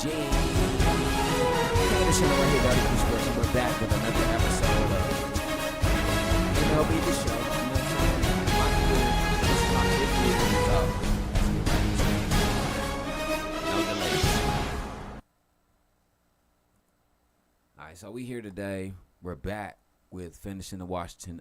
Gene. Hey, the show right here, Daddy Bruce Wilson. We're back with another episode of MLB The Show. You know what I'm saying? This is my 5th year in the top. No delays. Alright, so we here today. We're back with finishing the Washington.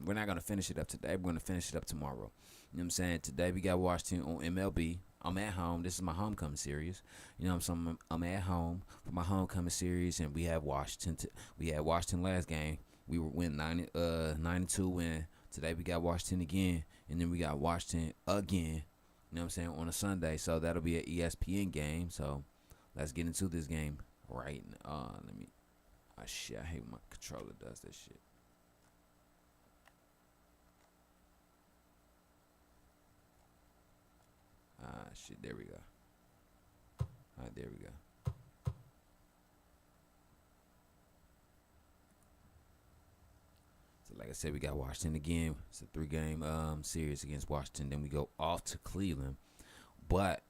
We're not going to finish it up today. We're going to finish it up tomorrow. You know what I'm saying? Today we got Washington on MLB. I'm at home. This is my homecoming series. You know what I'm saying? I'm at home for my homecoming series, and we have Washington. We had Washington last game. We went 9-2 win. Today we got Washington again, and then we got Washington again. You know what I'm saying? On a Sunday, so that'll be an ESPN game. So let's get into this game right now. Let me. Oh shit! I hate when my controller does this shit. Shit, there we go. Alright, there we go. So like I said, we got Washington again. It's a 3-game series against Washington. Then we go off to Cleveland. But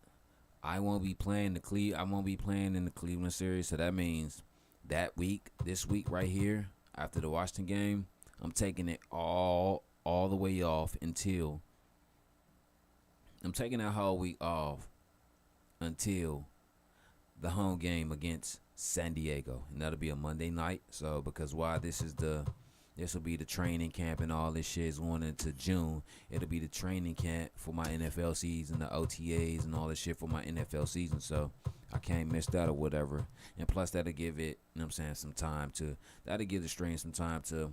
I won't be playing I won't be playing in the Cleveland series. So that means that week, this week right here, after the Washington game, I'm taking it all the way off until I'm taking that whole week off until the home game against San Diego, and that'll be a Monday night. So because why this will be the training camp and all this shit is going into June. It'll be the training camp for my NFL season, the OTAs and all this shit for my NFL season. So I can't miss that or whatever. And plus that'll give it, you know what I'm saying, that'll give the stream some time to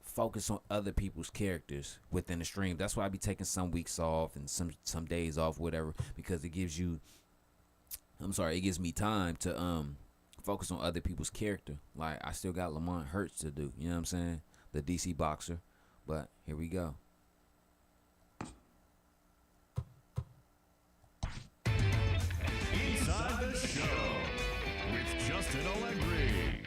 focus on other people's characters within the stream. That's why I be taking some weeks off and some days off, whatever, because it gives me time to focus on other people's character. Like I still got Lamont Hurts to do, you know what I'm saying? The DC boxer. But here we go. Inside the Show with Justin Allegri.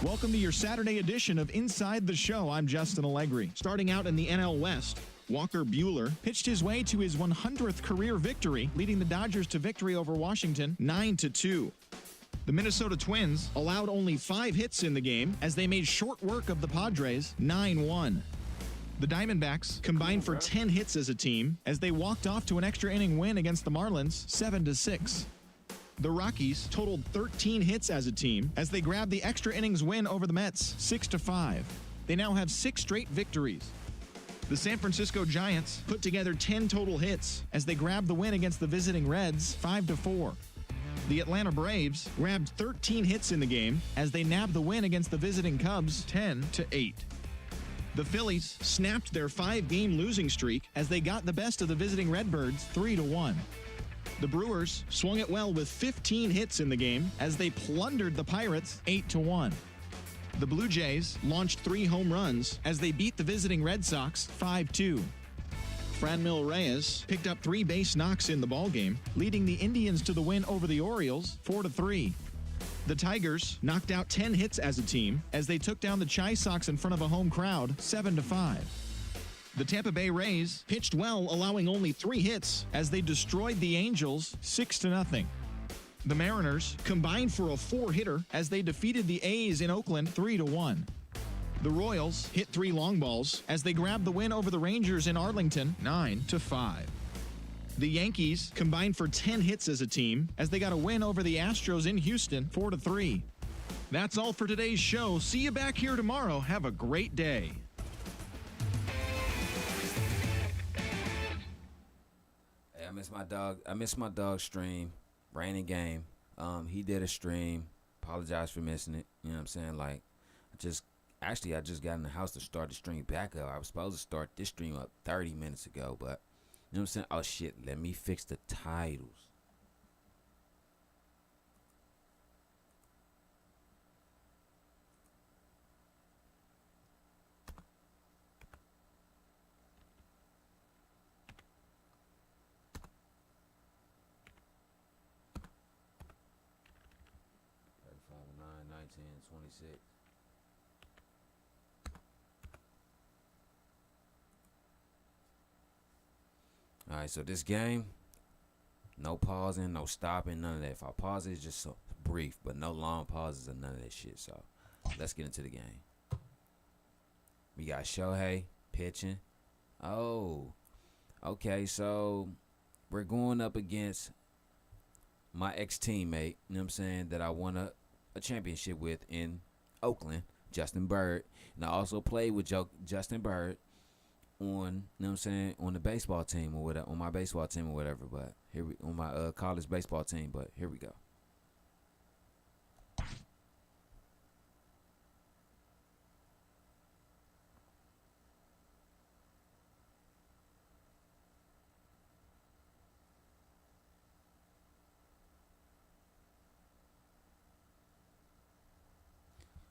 Welcome to your Saturday edition of Inside the Show. I'm Justin Allegri. Starting out in the NL West, Walker Buehler pitched his way to his 100th career victory, leading the Dodgers to victory over Washington 9-2. The Minnesota Twins allowed only 5 hits in the game as they made short work of the Padres 9-1. The Diamondbacks combined for 10 hits as a team as they walked off to an extra inning win against the Marlins 7-6. The Rockies totaled 13 hits as a team as they grabbed the extra innings win over the Mets 6-5. They now have 6 straight victories. The San Francisco Giants put together 10 total hits as they grabbed the win against the visiting Reds 5-4. The Atlanta Braves grabbed 13 hits in the game as they nabbed the win against the visiting Cubs 10-8. The Phillies snapped their 5-game losing streak as they got the best of the visiting Redbirds 3-1. The Brewers swung it well with 15 hits in the game as they plundered the Pirates 8-1. The Blue Jays launched 3 home runs as they beat the visiting Red Sox 5-2. Franmil Reyes picked up 3 base knocks in the ballgame, leading the Indians to the win over the Orioles 4-3. The Tigers knocked out 10 hits as a team as they took down the Chi Sox in front of a home crowd 7-5. The Tampa Bay Rays pitched well, allowing only 3 hits as they destroyed the Angels 6-0. The Mariners combined for a 4-hitter as they defeated the A's in Oakland 3-1. The Royals hit 3 long balls as they grabbed the win over the Rangers in Arlington 9-5. The Yankees combined for 10 hits as a team as they got a win over the Astros in Houston 4-3. That's all for today's show. See you back here tomorrow. Have a great day. I missed my dog stream. Raining game. He did a stream. Apologize for missing it. You know what I'm saying? Like, I just got in the house to start the stream back up. I was supposed to start this stream up 30 minutes ago, but you know what I'm saying? Oh shit, let me fix the titles. All right, so this game, No pausing, no stopping, none of that. If I pause it, it's just so brief, but no long pauses or none of that shit. So let's get into the game. We got Shohei pitching. Oh, okay. So we're going up against my ex-teammate, you know what I'm saying, that I won a championship with in Oakland, Justin Bird. And I also played with Justin Bird on, you know what I'm saying, on the baseball team or whatever, on my baseball team or whatever, but here we on my college baseball team, but here we go.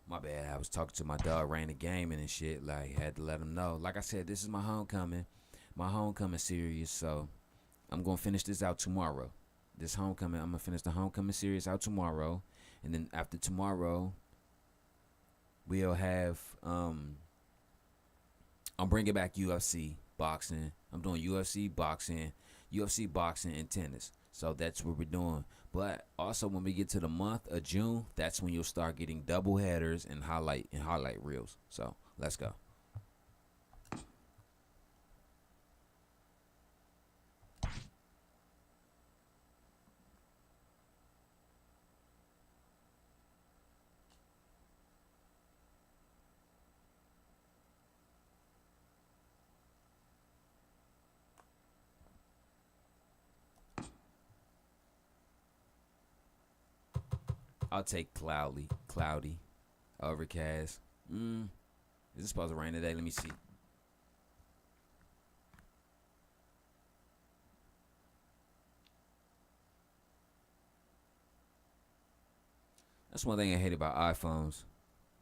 My bad. I was talking to my dog, ran the game and shit. Like, had to let him know. Like I said, this is my homecoming series. So I'm gonna finish this out tomorrow. This homecoming, I'm gonna finish the homecoming series out tomorrow, and then after tomorrow, we'll have I'm bringing back UFC boxing. I'm doing UFC boxing and tennis. So that's what we're doing. But also when we get to the month of June, that's when you'll start getting double headers and highlight reels. So let's go. I'll take cloudy, overcast. Is it supposed to rain today? Let me see. That's one thing I hate about iPhones.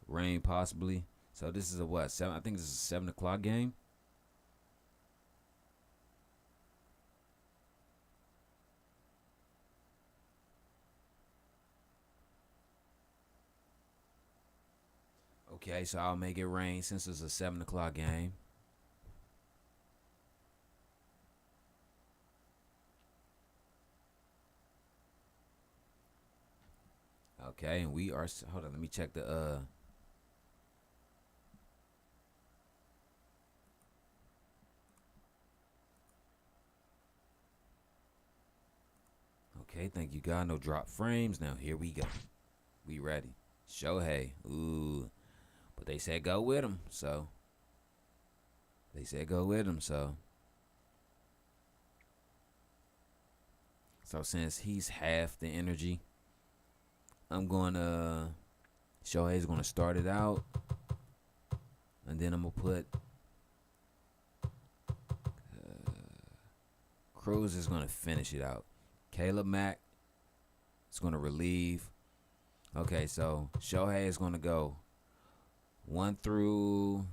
Rain possibly. So this is a what? 7? I think this is a 7 o'clock game. Okay, so I'll make it rain since it's a 7 o'clock game. Okay, and we are. Hold on, let me check the. Okay, thank you, God. No drop frames. Now here we go. We ready. Shohei. Ooh. But they said go with him, so. So since he's half the energy, I'm going to. Shohei's going to start it out. And then I'm going to put. Cruz is going to finish it out. Caleb Mack is going to relieve. Okay, so Shohei is going to go 1 through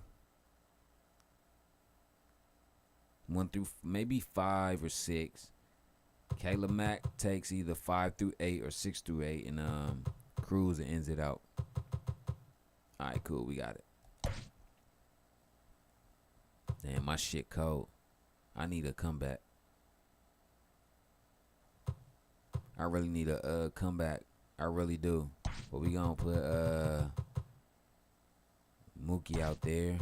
maybe 5 or 6. Caleb Mack takes either 5 through 8 or 6 through 8, and Cruz ends it out. All right, cool, we got it. Damn, my shit cold. I need a comeback. I really need a comeback. I really do. But we gonna put Mookie out there.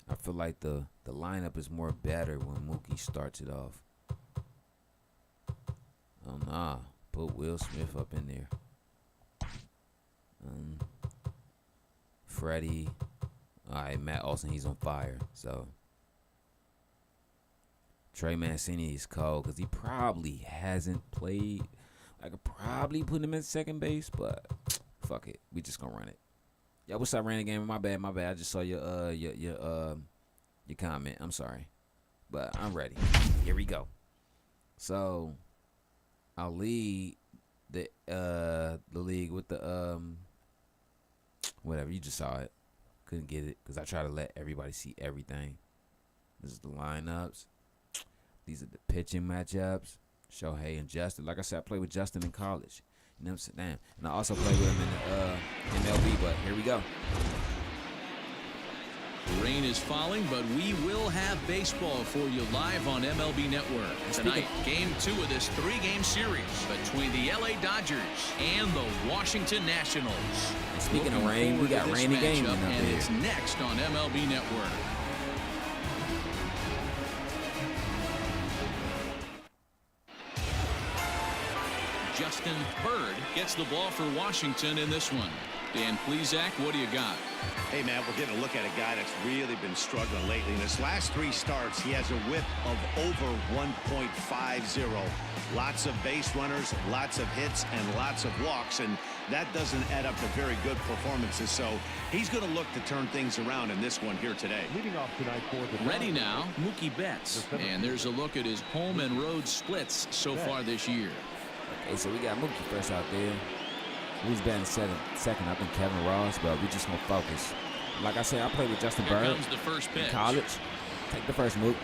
I feel like the lineup is more better when Mookie starts it off. Oh nah, put Will Smith up in there. Freddie. All right, Matt Olson, he's on fire. So Trey Mancini is cold because he probably hasn't played. I could probably put him at second base, but fuck it, we just gonna run it. Yo, what's up, Randy Gamer? My bad. I just saw your comment. I'm sorry, but I'm ready. Here we go. So I'll lead the league with the whatever. You just saw it. Couldn't get it because I try to let everybody see everything. This is the lineups. These are the pitching matchups. Shohei and Justin. Like I said, I played with Justin in college. You know what I'm saying? Damn. And I also played with him in the MLB, but here we go. Rain is falling, but we will have baseball for you live on MLB Network. Tonight, Game 2 of this 3-game series between the LA Dodgers and the Washington Nationals. Speaking of rain, we got rainy games up and here. it's next on MLB Network. Justin Bird gets the ball for Washington in this one. Dan Plesac, what do you got? Hey, man, we're getting a look at a guy that's really been struggling lately. In his last 3 starts, he has a whip of over 1.50. Lots of base runners, lots of hits, and lots of walks, and that doesn't add up to very good performances. So he's going to look to turn things around in this one here today. Leading off tonight for the Ready now, Mookie Betts. And there's a look at his home and road splits so far this year. Okay, so we got Mookie first out there. Who's batting second? I think Kevin Ross, but we just gonna focus. Like I said, I played with Justin Here Bird comes the first pitch. in college. Take the first move.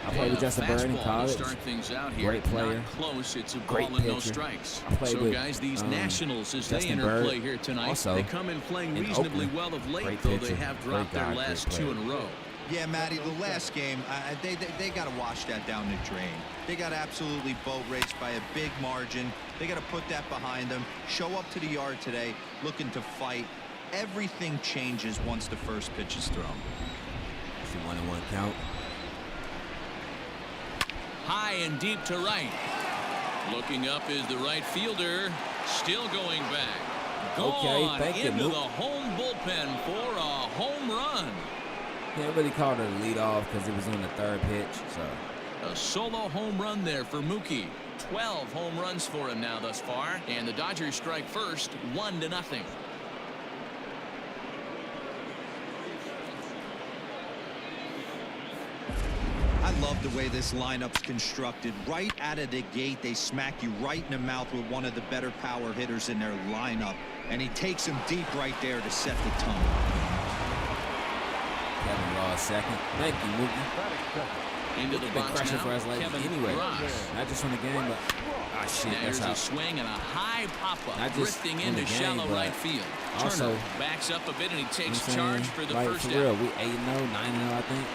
I played with Justin Bird in college. Start things out here. Great player. Not close. It's a Great ball and no pitcher. strikes. I played So with, guys, these Nationals as Justin they enter Bird play here tonight, also they come in playing in reasonably Oakland. well of late, Great though pitcher. they have dropped Great guy, their last great 2 player. in a row. Yeah, Matty, the last game, they got to wash that down the drain. They got absolutely boat raced by a big margin. They got to put that behind them. Show up to the yard today looking to fight. Everything changes once the first pitch is thrown. It's a 1-1 count. High and deep to right. Looking up is the right fielder. Still going back. Okay, Gone thank you, into Luke. the home bullpen for a home run. Can't really call it a lead off because it was on the 3rd pitch. So A solo home run there for Mookie. 12 home runs for him now thus far. And the Dodgers strike first, 1-0. I love the way this lineup's constructed. Right out of the gate, they smack you right in the mouth with one of the better power hitters in their lineup. And he takes him deep right there to set the tone. Kevin Ross second. Thank you, Mookie. Into the Been box crushing now, for us lately Kevin anyway. Ross. Not just from the game, but shit, Now that's here's a out. swing and a high pop-up, Not just drifting in the into game, shallow but right field. also, Turner backs up a bit and he takes You know what I'm charge saying? for the Like, first for real, out. we 8-0, 9-0, I think.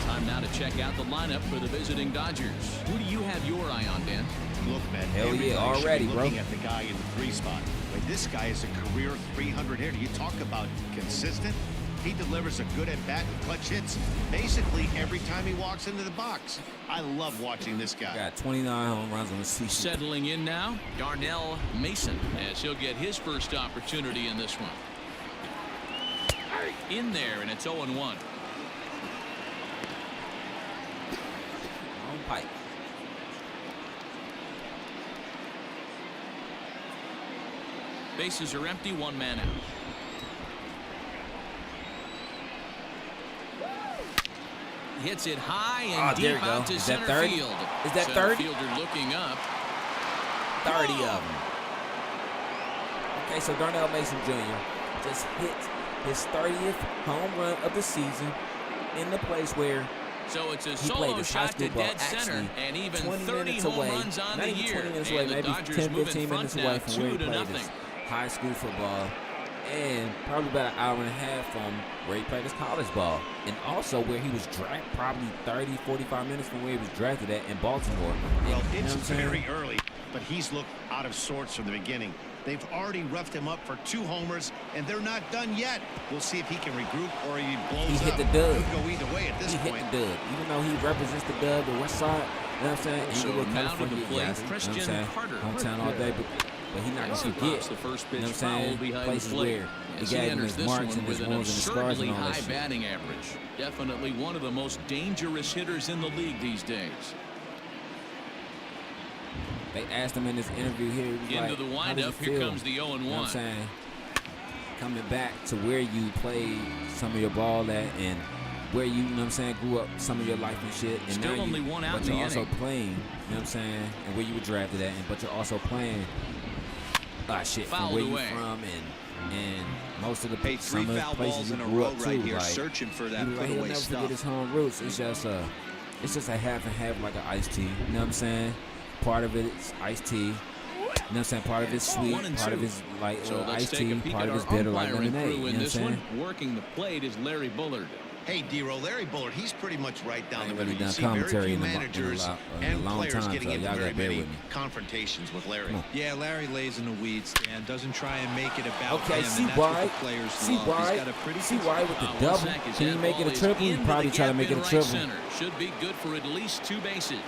Time now to check out the lineup for the visiting Dodgers. Who do you have your eye on, Dan? Look, man, Hell everybody yeah, should be already, bro. looking at the guy in the 3 spot. Like, this guy is a career 300 hitter. You talk about consistent. He delivers a good at-bat and clutch hits basically every time he walks into the box. I love watching this guy. Got 29 home runs on the season. Settling in now, Darnell Mason, as he'll get his first opportunity in this one. In there, and it's 0-1. On pipe. Bases are empty, 1 man out. Hits it high and there deep you out go. to Is that center 30? field. Is that Center 30? fielder looking up. 30 of them. Okay, so Darnell Mason Jr. just hit his 30th home run of the season in the place where So it's a he solo played his high shot school to ball. dead center, Actually, and even 20 30 minutes home away, runs on not the even year. 20 minutes And away, the maybe Dodgers 10, moving 15 minutes front away now, from where he 2-0. played his high school football, and probably about an hour and a half from where he played his college ball, and also where he was drafted, probably 30, 45 minutes from where he was drafted at in Baltimore. And, Well, you know it's what I'm saying? very early, but he's looked out of sorts from the beginning. They've already roughed him up for 2 homers, and they're not done yet. We'll see if he can regroup or he blows He hit up. the dub. Could go either way at this He point. hit the dub, even though he represents the dub, the West Side. You know what I'm saying? So Inglewood, now to California, the plate, yeah, you know what I'm Christian saying? Carter. Hometown all day, but he not gonna As he forget. pops the first pitch You know what I'm foul saying? behind Places the plate. where he As he gave him enters his this marks one and his with an wounds and his scars absurdly and all that high shit. batting average. Definitely one of the most dangerous hitters in the league these days. They asked him in this interview here. He was Into like, the how does windup, it here feel? comes the 0-1. You know what I'm saying? Coming back to where you played some of your ball at and where you know what I'm saying, grew up some of your life and shit. And Still now only you, one out but in you're the also inning. playing, you know what I'm saying, and where you were drafted at, but you're also playing shit from Fouled where away. you from and most of the Hey, some 3 of foul the places balls you in a grew row up right to, here, like, searching for that he'll put-away never stuff. forget his home roots. It's just a half and half, like an iced tea. You know what I'm saying? Part of it is iced tea. what I'm saying? Part of his sweet, 1 and part 2. of his light So let's iced take a tea, peek part at of his our bitter like umpiring lemonade. crew You in know what I'm this saying? one. Working the plate is Larry Bullard. Hey, D-Roll, Larry Bullard, he's pretty much right down the ain't middle. really You done see very commentary few in a managers long and players time, getting so into y'all very gotta bear many with me. confrontations with Larry. Yeah, Larry lays in the weeds, Dan. Doesn't try and make it about Okay, him, see and that's what why? the players See love. why? He's got a pretty See why with the One double? sec as Can he that make it ball a is triple? He into probably the try to gap make it in a right triple. center. Should be good for at least 2 bases.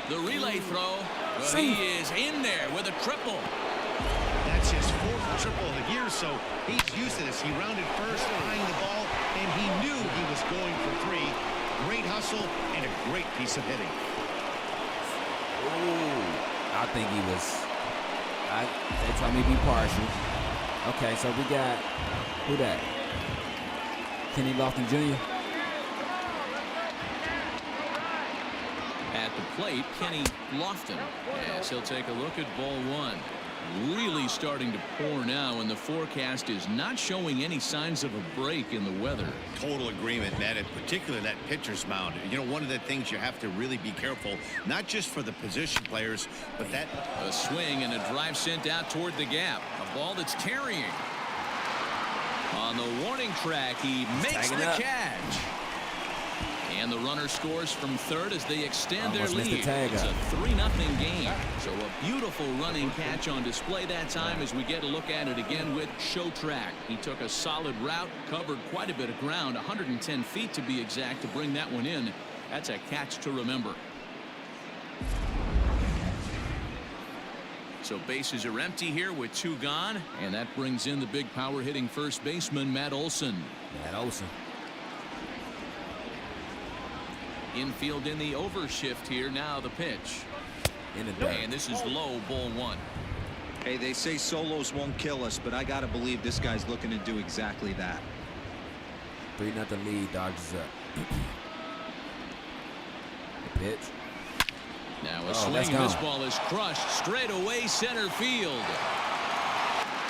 The relay throw. Well, See. he is in there with a triple. That's his 4th triple of the year, so he's used to this. He rounded first, eyeing the ball, and he knew he was going for 3. Great hustle and a great piece of hitting. Ooh, I think he was. They told me to be partial. Okay, so we got who that? Kenny Lofton Jr. At the plate, Kenny Lofton. Yes, he'll take a look at ball 1. Really starting to pour now, and the forecast is not showing any signs of a break in the weather. Total agreement, Matt, in particular that pitcher's mound. You know, one of the things you have to really be careful, not just for the position players, but that... A swing and a drive sent out toward the gap. A ball that's carrying. On the warning track, he makes Tagging the up. catch. And the runner scores from third as they extend Almost their missed the lead. tag It's up. a 3-0 game. So a beautiful running catch on display that time as we get a look at it again with Show Track. He took a solid route, covered quite a bit of ground, 110 feet to be exact, to bring that one in. That's a catch to remember. So bases are empty here with 2 gone, and that brings in the big power hitting first baseman Matt Olson. Matt Olson. Infield in the overshift here. Now the pitch. In the dirt. And this is low, ball 1. Hey, they say solos won't kill us, but I got to believe this guy's looking to do exactly that. 3-0 lead. Dodgers up. The pitch. Now a Oh, swing, that's and this gone. ball is crushed straight away center field.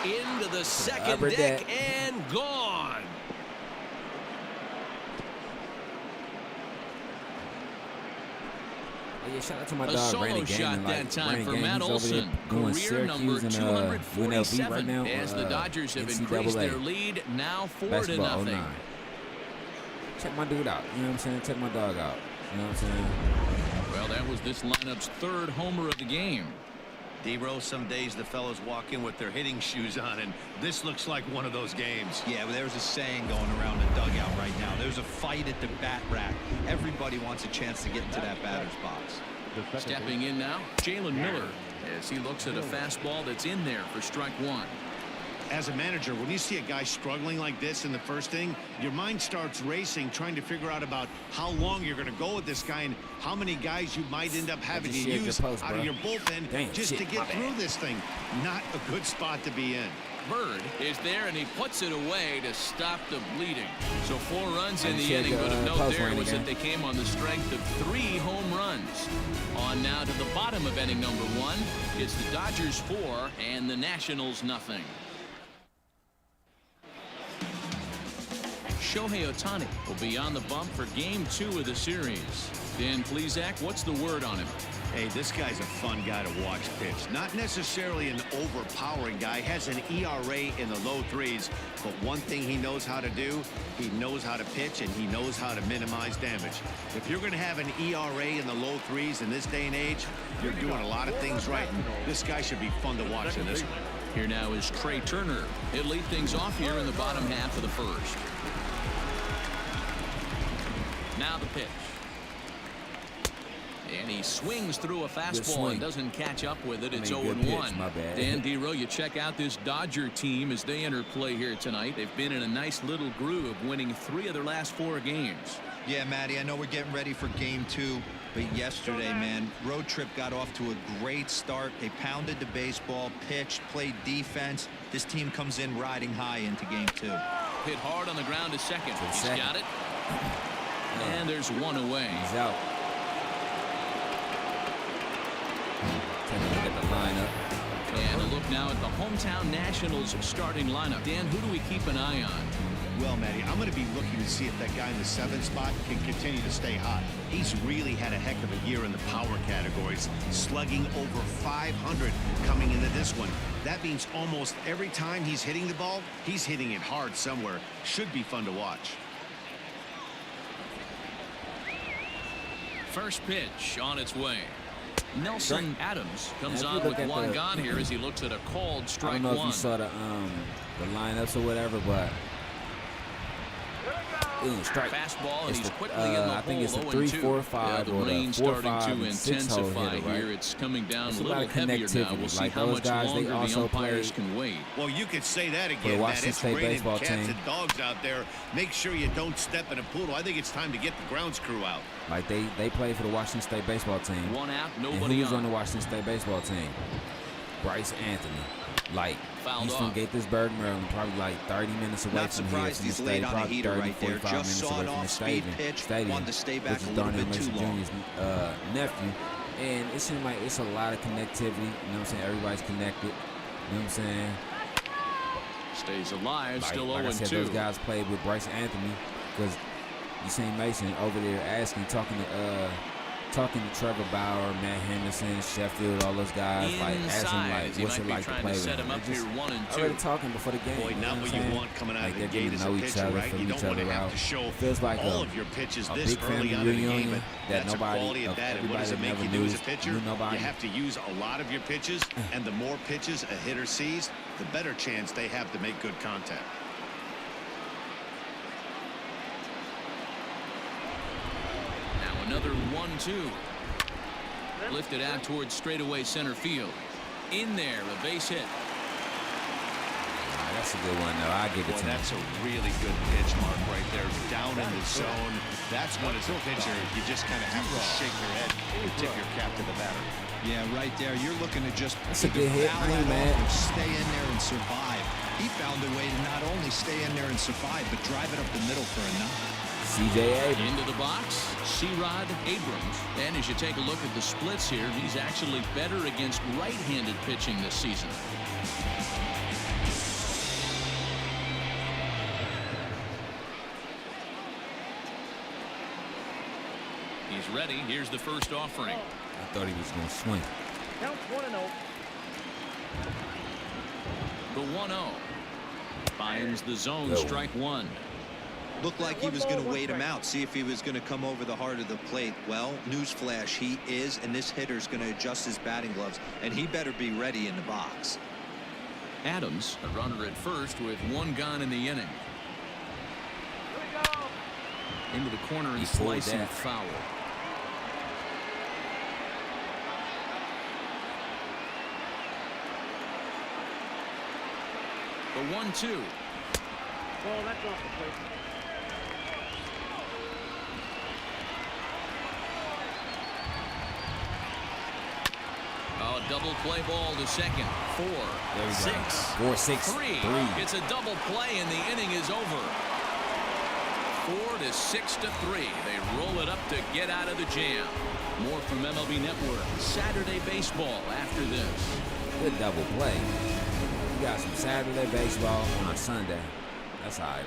Into the second Upper deck deck. and gone. Oh, yeah, shout out to my A dog solo Brandon shot Gaiman. that Like, time Brandon for Gaiman, Matt he's over there Olson. doing Career number Syracuse and UNLV 247 right now. as the Dodgers have increased NCAA. their lead now 4-0. Basketball 09. Check my dude out. You know what I'm saying? Check my dog out. You know what I'm saying? Well, that was this lineup's 3rd homer of the game. D-Rose, some days the fellows walk in with their hitting shoes on, and this looks like one of those games. Yeah, well, there's a saying going around the dugout right now. There's a fight at the bat rack. Everybody wants a chance to get into that batter's box. Stepping in now, Jalen Miller, as he looks at a fastball that's in there for strike 1. As a manager, when you see a guy struggling like this in the first inning, your mind starts racing, trying to figure out about how long you're going to go with this guy and how many guys you might end up having to just shared your use post, out bro. of your bullpen Damn, just shit, to my get bad. through this thing. Not a good spot to be in. Bird is there, and he puts it away to stop the bleeding. So 4 runs in I the check inning, your, but of note post there line was again. that they came on the strength of 3 home runs. On now to the bottom of inning number 1. It's the Dodgers 4 and the Nationals nothing. Shohei Ohtani will be on the bump for game 2 of the series. Dan Plesac, what's the word on him? Hey, this guy's a fun guy to watch pitch. Not necessarily an overpowering guy. Has an ERA in the low 3s. But one thing he knows how to do, he knows how to pitch and he knows how to minimize damage. If you're going to have an ERA in the low 3s in this day and age, you're doing a lot of things right. And this guy should be fun to watch in this one. Here now is Trey Turner. He'll lead things off here in the bottom half of the first. Now the pitch. And he swings through a fastball swing. and doesn't catch up with it. It's good 0-1. pitch, my bad. Dan Dero, you check out this Dodger team as they enter play here tonight. They've been in a nice little groove, winning 3 of their last 4 games. Yeah, Matty, I know we're getting ready for game 2, but yesterday, man, road trip got off to a great start. They pounded the baseball, pitched, played defense. This team comes in riding high into game 2. Hit hard on the ground to second. He's second. got it. And there's 1 away. He's out. Take a look at the lineup. And a look now at the hometown Nationals starting lineup. Dan, who do we keep an eye on? Well, Matty, I'm going to be looking to see if that guy in the 7th spot can continue to stay hot. He's really had a heck of a year in the power categories, slugging over 500 coming into this one. That means almost every time he's hitting the ball, he's hitting it hard somewhere. Should be fun to watch. First pitch on its way. Nelson Adams comes on with one gone here as he looks at a called strike one. I don't know if you saw the lineups or whatever, but strike. Fastball, and he's quickly in the hole. I think it's a 0-2. 3-4-5 the or rain 4-5 starting to and 6 hole intensify hitter, right? here. It's coming down It's a little heavier now. We'll see like how those much guys, longer they also the umpires play can wait. Well, you could say that the again, Matt. Washington It's State raining baseball cats team. and dogs out there. Make sure you don't step in a poodle. I think it's time to get the grounds crew out. Like they play for the Washington State baseball team. One out, And nobody who's on the Washington State baseball team? Bryce Anthony. Like, Fouled he's from off. Gaithersburg, Maryland, probably like 30 minutes away Not from here. surprised From the he's laid stadium, on the probably heater 30, right there. 45 Just minutes saw away an from the off-speed pitch. stadium, Wanted to stay back which is a little Darnell bit too Mason long. Jr.'s nephew. And it seems like it's a lot of connectivity. You know what I'm saying? Everybody's connected. You know what I'm saying? Stays alive, Like, still like I said, 0-2. those guys played with Bryce Anthony because you seen Mason over there talking to Trevor Bauer, Matt Henderson, Sheffield, all those guys, like asking like what's it like to play with him. They're just already talking before the game. Boy, you know not what what I'm you saying? want coming out Like of the they're gate getting as to a know each pitcher, other, right? fill You each don't want other to have out. to show It feels like all a, of your pitches a this big early family on in the game, reunion but that that's a nobody, quality of that. And what does it make never you do as a knew pitcher? nobody. You have to use a lot of your pitches, and the more pitches a hitter sees, the better chance they have to make good contact. Now another 1-2. Lifted out towards straightaway center field. In there, a base hit. That's a good one, though. I give it Boy, to him. that's a really good pitch, Mark, right there. Down in the zone. That's when, as a pitcher, you just kind of have to shake your head and tip your cap to the batter. Yeah, right there. You're looking to just That's a good hit. foul I ain't that mad. off or stay in there and survive. He found a way to not only stay in there and survive, but drive it up the middle for a knock. C.J. Abrams. Into the box, C-Rod Abrams. And as you take a look at the splits here, he's actually better against right-handed pitching this season. He's ready. Here's the first offering. I thought he was going to swing. Count 1-0. The 1-0. Finds the zone, Yo. strike one. Looked like he was going to wait him out, see if he was going to come over the heart of the plate. Well, newsflash, he is, and this hitter's going to adjust his batting gloves, and he better be ready in the box. Adams, a runner at first with one gone in the inning. Into the corner and He pulled slicing that. foul. The 1-2. Ball, that's off the plate. Oh, double play ball to second. 4, There we go. 6, 4, 6, 3. 3. It's a double play and the inning is over. 4 to 6 to 3. They roll it up to get out of the jam. More from MLB Network. Saturday baseball after this. Good double play. You got some Saturday baseball on a Sunday. That's all right.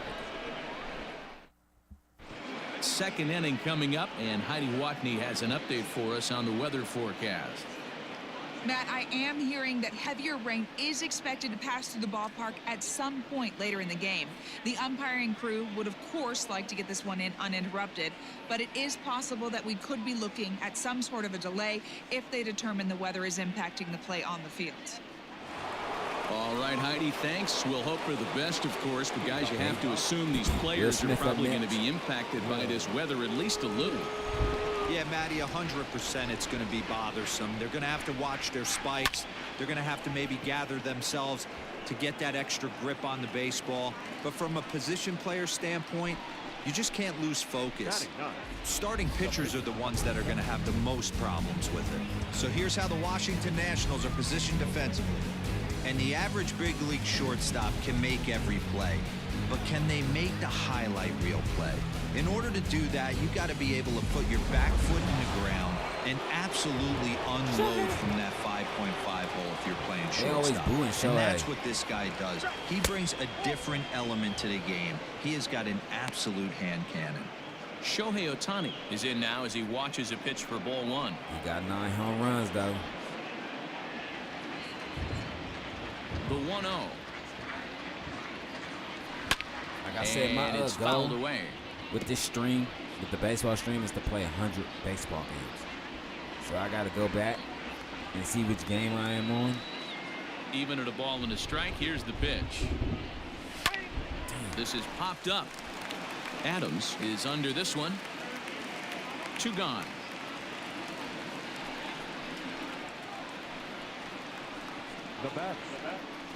Second inning coming up, and Heidi Watney has an update for us on the weather forecast. Matt, I am hearing that heavier rain is expected to pass through the ballpark at some point later in the game. The umpiring crew would, of course, like to get this one in uninterrupted, but it is possible that we could be looking at some sort of a delay if they determine the weather is impacting the play on the field. All right, Heidi, thanks. We'll hope for the best, of course, but guys, you have to assume these players are Smith up probably going to next. be impacted by this weather at least a little. Yeah, Matty, 100% it's going to be bothersome. They're going to have to watch their spikes. They're going to have to maybe gather themselves to get that extra grip on the baseball. But from a position player standpoint, you just can't lose focus. Starting pitchers are the ones that are going to have the most problems with it. So here's how the Washington Nationals are positioned defensively. And the average big league shortstop can make every play. But can they make the highlight reel play? In order to do that, you got to be able to put your back foot in the ground and absolutely unload from that 5.5 hole if you're playing They always shortstop. booing And Shohei. that's what this guy does. He brings a different element to the game. He has got an absolute hand cannon. Shohei Ohtani is in now as he watches a pitch for ball one. He got 9 home runs, though. The 1-0. Like I said, my and it's fouled goal away. with this stream, with the baseball stream, is to play 100 baseball games. So I got to go back and see which game I am on. Even at a ball and a strike, here's the pitch. This is popped up. Adams is under this one. 2 gone. The bat,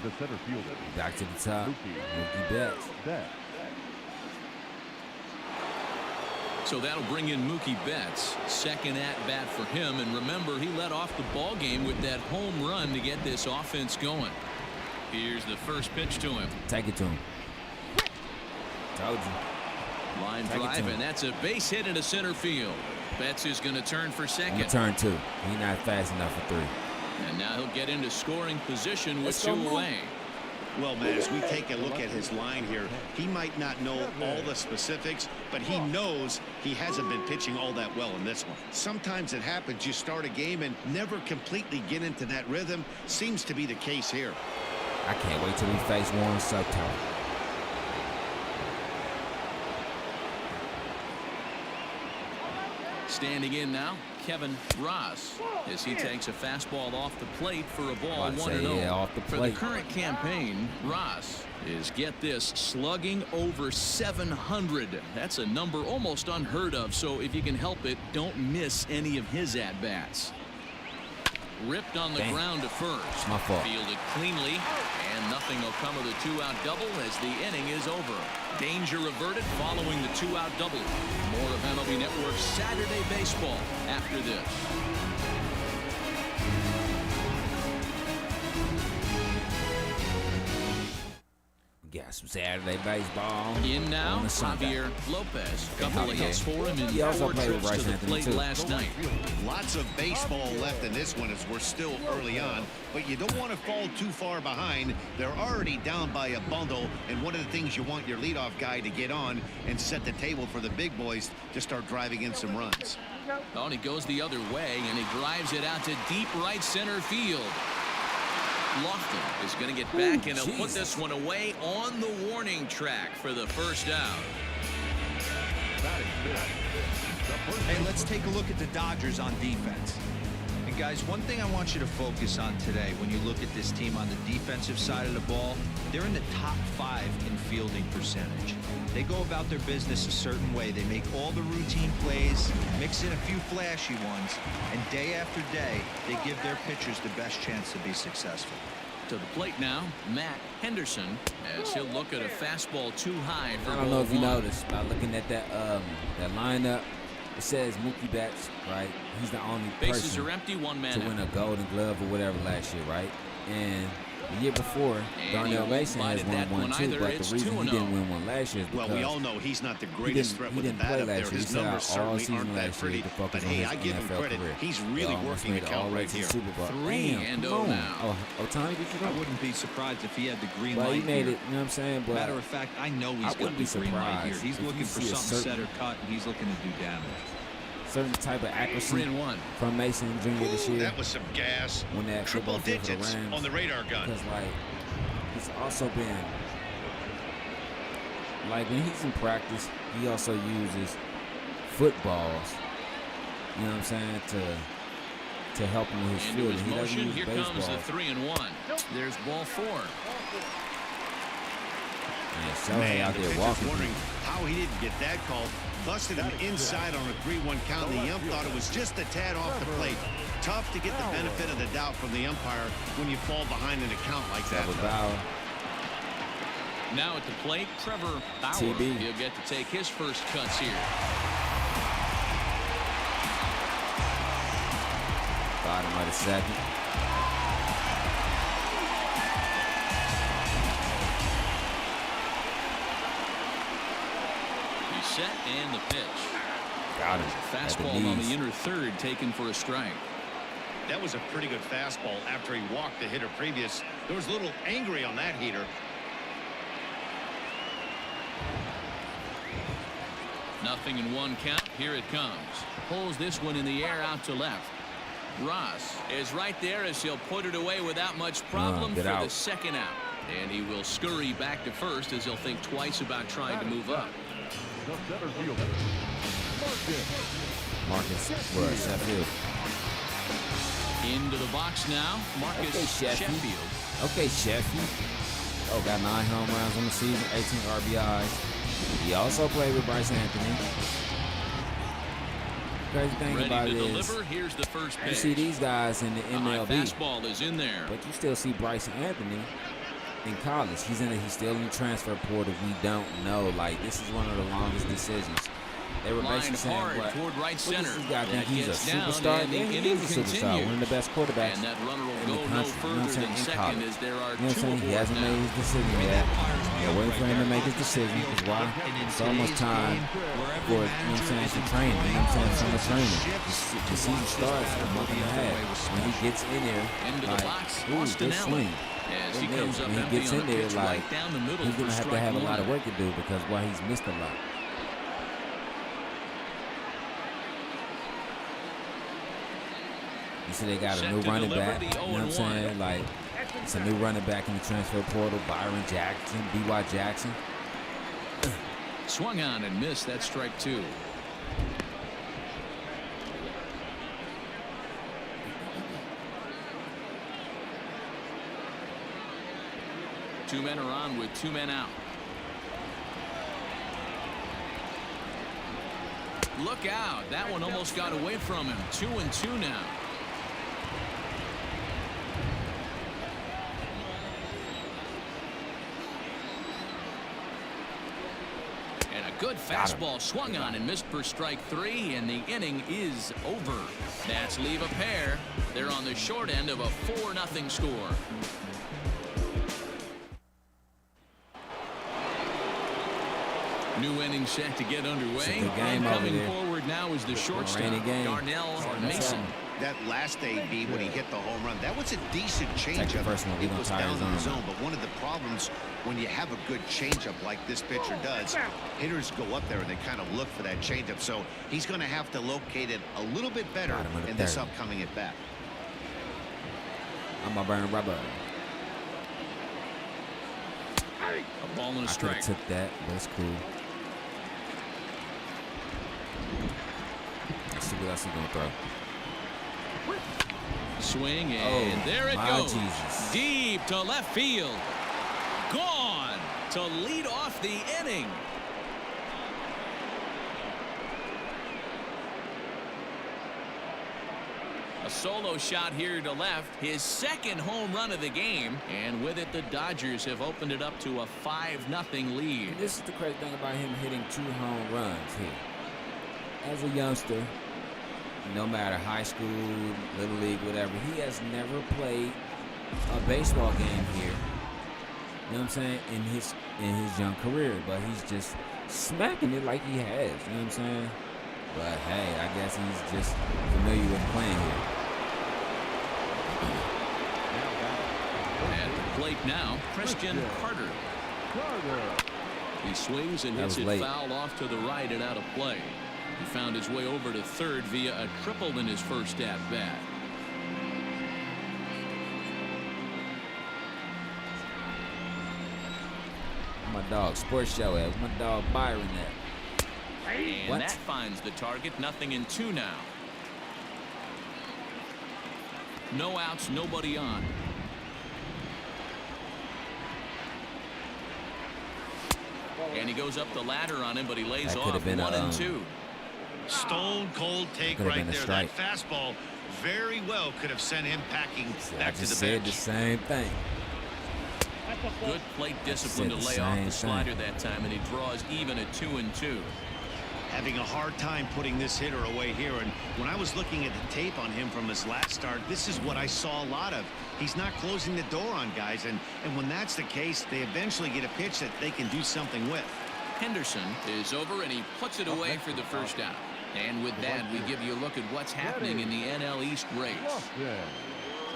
the center fielder. Back to the top. Mookie Betts. Betts. So that'll bring in Mookie Betts. Second at bat for him. And remember, he led off the ball game with that home run to get this offense going. Here's the first pitch to him. Take it to him. Told you. Line Take it to drive, him. and that's a base hit into center field. Betts is going to turn for I'm second. going to turn 2. He's not fast enough for 3. And now he'll get into scoring position with Let's go, 2 Mook. away. Well, man, as we take a look at his line here, he might not know all the specifics, but he knows he hasn't been pitching all that well in this one. Sometimes it happens. You start a game and never completely get into that rhythm. Seems to be the case here. I can't wait till we face Warren Soto. Standing in now, Kevin Ross, as he takes a fastball off the plate for a ball I'd say, 1-0. yeah, off the For the plate. current campaign, Ross is, get this, slugging over 700. That's a number almost unheard of, so if you can help it, don't miss any of his at-bats. Ripped on the Dang. ground to first. It's my fault. Fielded cleanly, and nothing will come of the 2-out double as the inning is over. Danger averted following the 2-out double. More of MLB Network's Saturday Baseball after this. Got some Saturday baseball. In now, on a Sunday. Javier Lopez. Couple of hits for him in He also 4 played with trips Bryce to the Anthony, plate too. last night. Lots of baseball left in this one as we're still early on, but you don't want to fall too far behind. They're already down by a bundle, and one of the things you want your leadoff guy to get on and set the table for the big boys to start driving in some runs. Oh, and he goes the other way, and he drives it out to deep right center field. Lofton is going to get back, and he'll put this one away on the warning track for the first out. Hey, let's take a look at the Dodgers on defense. And guys, one thing I want you to focus on today when you look at this team on the defensive side of the ball, they're in the top 5 in fielding percentage. They go about their business a certain way. They make all the routine plays, mix in a few flashy ones, and day after day, they give their pitchers the best chance to be successful. To the plate now, Matt Henderson, as he'll look at a fastball too high for I don't know ball if you 1. noticed by looking at that lineup. It says Mookie Betts, right? He's the only Bases person are empty, 1 man to win a out. Golden Glove or whatever last year, right? And the year before, he Darnell won't Mason has bite at won that one one too. either. But It's the reason he 2-0. didn't win one last year is because Well, we all know he's not the he greatest didn't, threat he with the didn't bat play up there. last year. He His sat numbers out all certainly season aren't that last year pretty, to focus but on hey, his I give him NFL credit. career. He's They really almost working made the it all count the way right to the here. Super Bowl. 3-0 Damn, now. Oh, Ohtani, did you I know? wouldn't be surprised if he had the green Well, light he made here. it, you know what I'm saying? But Matter of fact, I know he's I got wouldn't the be green light here. surprised He's if looking you for see a something certain- set or cut, and he's looking to do damage. certain type of accuracy 3-1. from Mason Jr. this year. That was some gas. When that Triple football field for the digits Rams, on the radar gun. because like he's also been like when he's in practice, he also uses footballs. You know what I'm saying, to help him with his Into fielding. his He doesn't motion, use here baseball. comes the 3-1. There's ball 4. Man, Shohei Man, out the there pitcher's walking. wondering how he didn't get that call. Busted him inside on a 3-1 count, and the ump thought it was just a tad off the plate. Tough to get the benefit of the doubt from the umpire when you fall behind in a count like that. Trevor Bauer. Now at the plate, Trevor Bauer. TB. He'll get to take his first cuts here. Bottom of the second. He's set and the pitch. Got him. At the Fastball on knees. the inner third taken for a strike. That was a pretty good fastball after he walked the hitter previous. There was a little angry on that heater. Nothing in one count. Here it comes. Pulls this one in the air out to left. Ross is right there as he'll put it away without much problem for the second out. And he will scurry back to first as he'll think twice about trying to move up. Marcus Sheffield. Into the box now. Marcus Sheffield. Okay, Sheffield. Oh, got 9 home runs on the season, 18 RBIs. He also played with Bryce Anthony. Crazy thing Ready about to it is, deliver. Here's the first pitch. you see these guys in the MLB, fastball is in there. but you still see Bryce Anthony in college. He's still in the transfer portal. We don't know. Like, this is one of the longest decisions. They were Line basically saying, hard what toward right does center. this guy think That he's a gets down, superstar? and the Yeah, he inning is a superstar, continues. one of the best quarterbacks And that runner will in go the no country. You know what further I'm saying? than In second college. as there are You know what I'm two saying? He aboard hasn't now. made his decision yet. They're waiting for him to make his decision. Because why? It's almost time for, you know what I'm saying, for training. You know what I'm saying? Summer training. The season starts in a month and a half. When he gets in there, Into the like, box, ooh, Austin good Allen. swing. As he It comes is. up When he empty gets on in a there, pitch like, right down the middle he's for going to have to strike have a lot one. of work to do because, why, he's missed a lot. You see they got a Set new to running deliver back. the You know what I'm 0-1. saying? Like, it's a new running back in the transfer portal. Byron Jackson, B.Y. Jackson. Swung on and missed. That strike two. Two men are on with 2 men out. Look out. That one almost got away from him. 2-2 now. And a good fastball swung on and missed for strike 3, and the inning is over. Nats leave a pair. They're on the short end of a 4-0 score. New inning set to get underway. It's a good game over Coming there. forward now is the shortstop, rainy game. Darnell Mason. That last AB when he hit the home run, that was a decent changeup. first one. We It gonna was tie down his in the arm. zone, but one of the problems when you have a good changeup like this pitcher does, hitters go up there and they kind of look for that changeup. So he's going to have to locate it a little bit better Got him on the in this third. upcoming at bat. I'm a burn rubber. A ball and a I could strike. have took that, but it's cool. Let's see what else he's going to throw. Swing, and there it my goes. Jesus. Deep to left field. Gone to lead off the inning. A solo shot here to left. His second home run of the game. And with it, the Dodgers have opened it up to a 5-0 lead. And this is the crazy thing about him hitting 2 home runs here. As a youngster, no matter high school, little league, whatever, he has never played a baseball game here. You know what I'm saying? In his young career, but he's just smacking it like he has. You know what I'm saying? But hey, I guess he's just familiar with playing here. At the plate now, Christian Carter. He swings and That hits was it late. foul off to the right and out of play. He found his way over to third via a triple in his first at-bat. My dog, Sports Show at my dog Byron at. And What? that finds the target. 0-2 now. No outs, nobody on. And he goes up the ladder on him, but he lays That could off have been a, 1-2. Stone cold take Could have right been a there. That strike. fastball very well could have sent him packing See, back I to just the said bench. the same thing. Good plate discipline to said the lay off same the thing. slider that time, and he draws even at 2-2. Having a hard time putting this hitter away here, and when I was looking at the tape on him from his last start, this is what I saw a lot of. He's not closing the door on guys, and when that's the case, they eventually get a pitch that they can do something with. Henderson is over, and he puts it away for the first out. And with that, we give you a look at what's happening in the NL East race.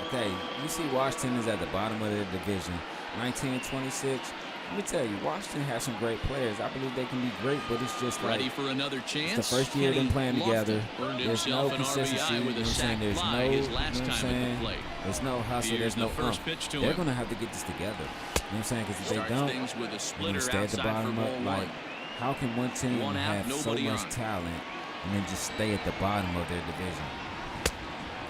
Okay, you see Washington is at the bottom of their division, 19-26. Let me tell you, Washington has some great players. I believe they can be great, but it's just like ready for another chance. It's the first year them playing together. There's no consistency. You know what I'm saying? There's no, you know what I'm saying? There's no hustle. There's no first pitch to They're him. going to have to get this together. You know what I'm saying? Because if they don't, things with a they're splitter going to stay at the bottom outside for of ball like, how can one team One out, have so nobody much on. talent and then just stay at the bottom of their division?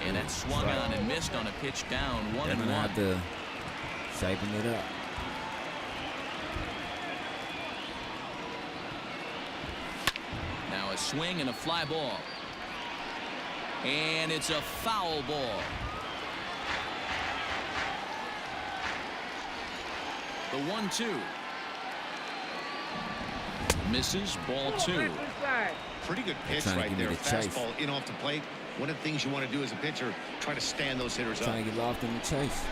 And that swung on and missed on a pitch down, 1-1. They're going to have to shaping it up. Now a swing and a fly ball. And it's a foul ball. The 1-2. Misses, ball 2. Pretty good pitch trying to right give me there. the chase. Fastball in off the plate. One of the things you want to do as a pitcher, try to stand those hitters up. Trying to get lost in the chase.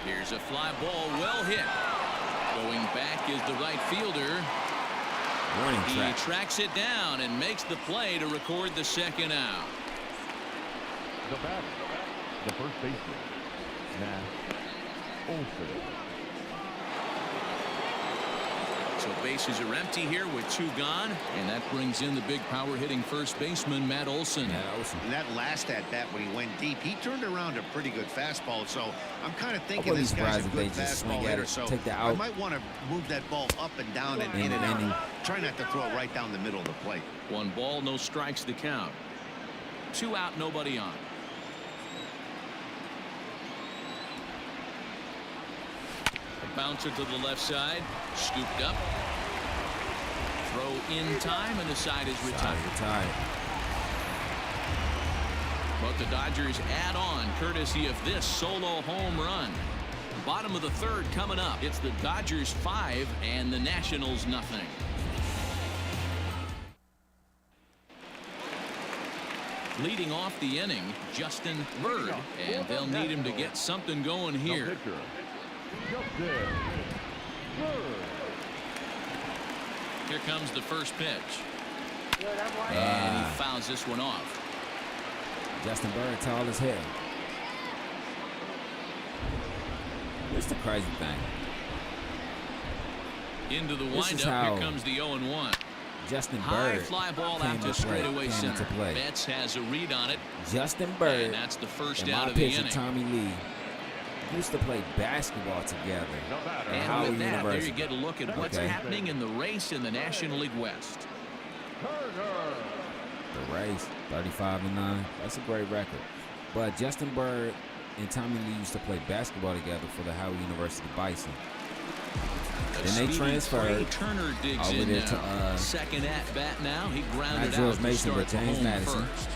Here's a fly ball, well hit. Going back is the right fielder. Warning He track. tracks it down and makes the play to record the second out. The batter, the first baseman, Matt Olson. So bases are empty here with 2 gone, and that brings in the big power hitting first baseman Matt Olson. And that last at bat when he went deep, he turned around a pretty good fastball. So I'm kind of thinking wouldn't this be guy's a surprised if good they just fastball swing at hitter. it, So take the I out. might want to move that ball up and down and in and out. Try not to throw it right down the middle of the plate. 1 ball, no strikes the count. 2 out, nobody on. A bouncer to the left side, scooped up. Throw in time, and the side is retired. But the Dodgers add on courtesy of this solo home run. Bottom of the 3rd coming up. It's the Dodgers 5 and the Nationals nothing. Leading off the inning, Justin Bird, and they'll need him to get something going here. Here comes the first pitch. And he fouls this one off. Justin Bird, tall as hell. What's the crazy thing? Into the This is windup. how Here comes the 0-1. Justin High Bird fly ball came out to to play, straightaway came center. into play. Betts has a read on it. Justin Bird And that's the first and out my of the pitcher inning. Tommy Lee used to play basketball together. And Howard with that, there University. you get a look at what's Okay. happening in the race in the National League West. The race, 35-9. That's a great record. But Justin Bird and Tommy Lee used to play basketball together for the Howard University Bison. Then they transferred Turner digs over in there now. to Second at bat now. He grounded not George out Mason, to but start James the home Madison. first.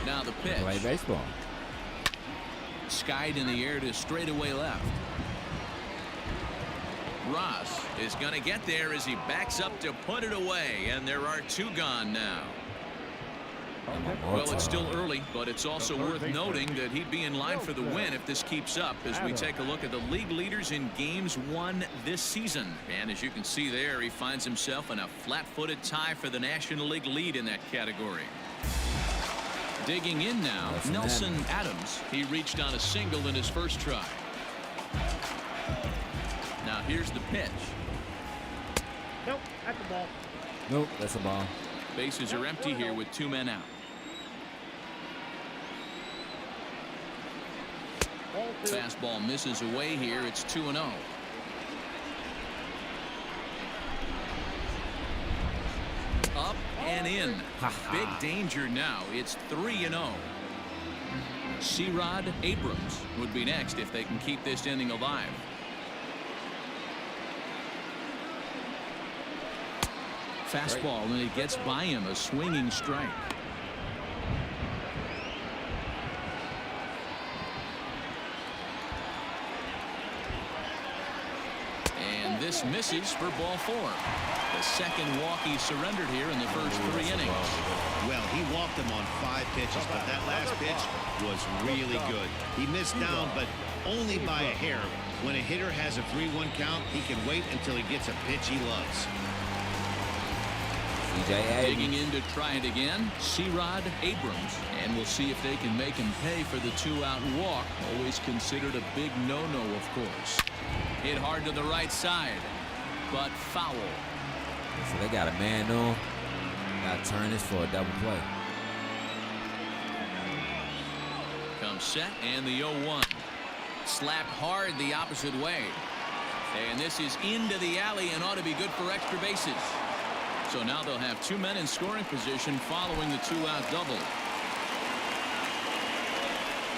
Now the pitch. play baseball. Skied in the air to straightaway left. Ross is going to get there as he backs up to put it away, and there are 2 gone now. Well, it's still early, but it's also worth noting that he'd be in line for the win if this keeps up as we take a look at the league leaders in games won this season. And as you can see there, he finds himself in a flat-footed tie for the National League lead in that category. Digging in now, Nelson Adams. He reached on a single in his first try. Now here's the pitch. Nope, that's the ball. Nope, that's a ball. Bases are empty here with 2 men out. Ball 2. Fastball misses away here. It's 2-0. Up and in. Big danger now. It's 3-0. C-Rod Abrams would be next if they can keep this inning alive. Fastball, and it gets by him, a swinging strike. And this pitch misses for ball 4. The second walk he surrendered here in the first 3 innings. Well, he walked him on 5 pitches, but that last pitch was really good. He missed down, but only by a hair. When a hitter has a 3-1 count, he can wait until he gets a pitch he loves. Digging in to try it again, C-Rod Abrams. And we'll see if they can make him pay for the 2-out walk. Always considered a big no-no, of course. Hit hard to the right side, but foul. So they got a man on. Got to turn this for a double play. Comes set and the 0-1. Slapped hard the opposite way. And this is into the alley and ought to be good for extra bases. So now they'll have 2 men in scoring position following the 2-out double.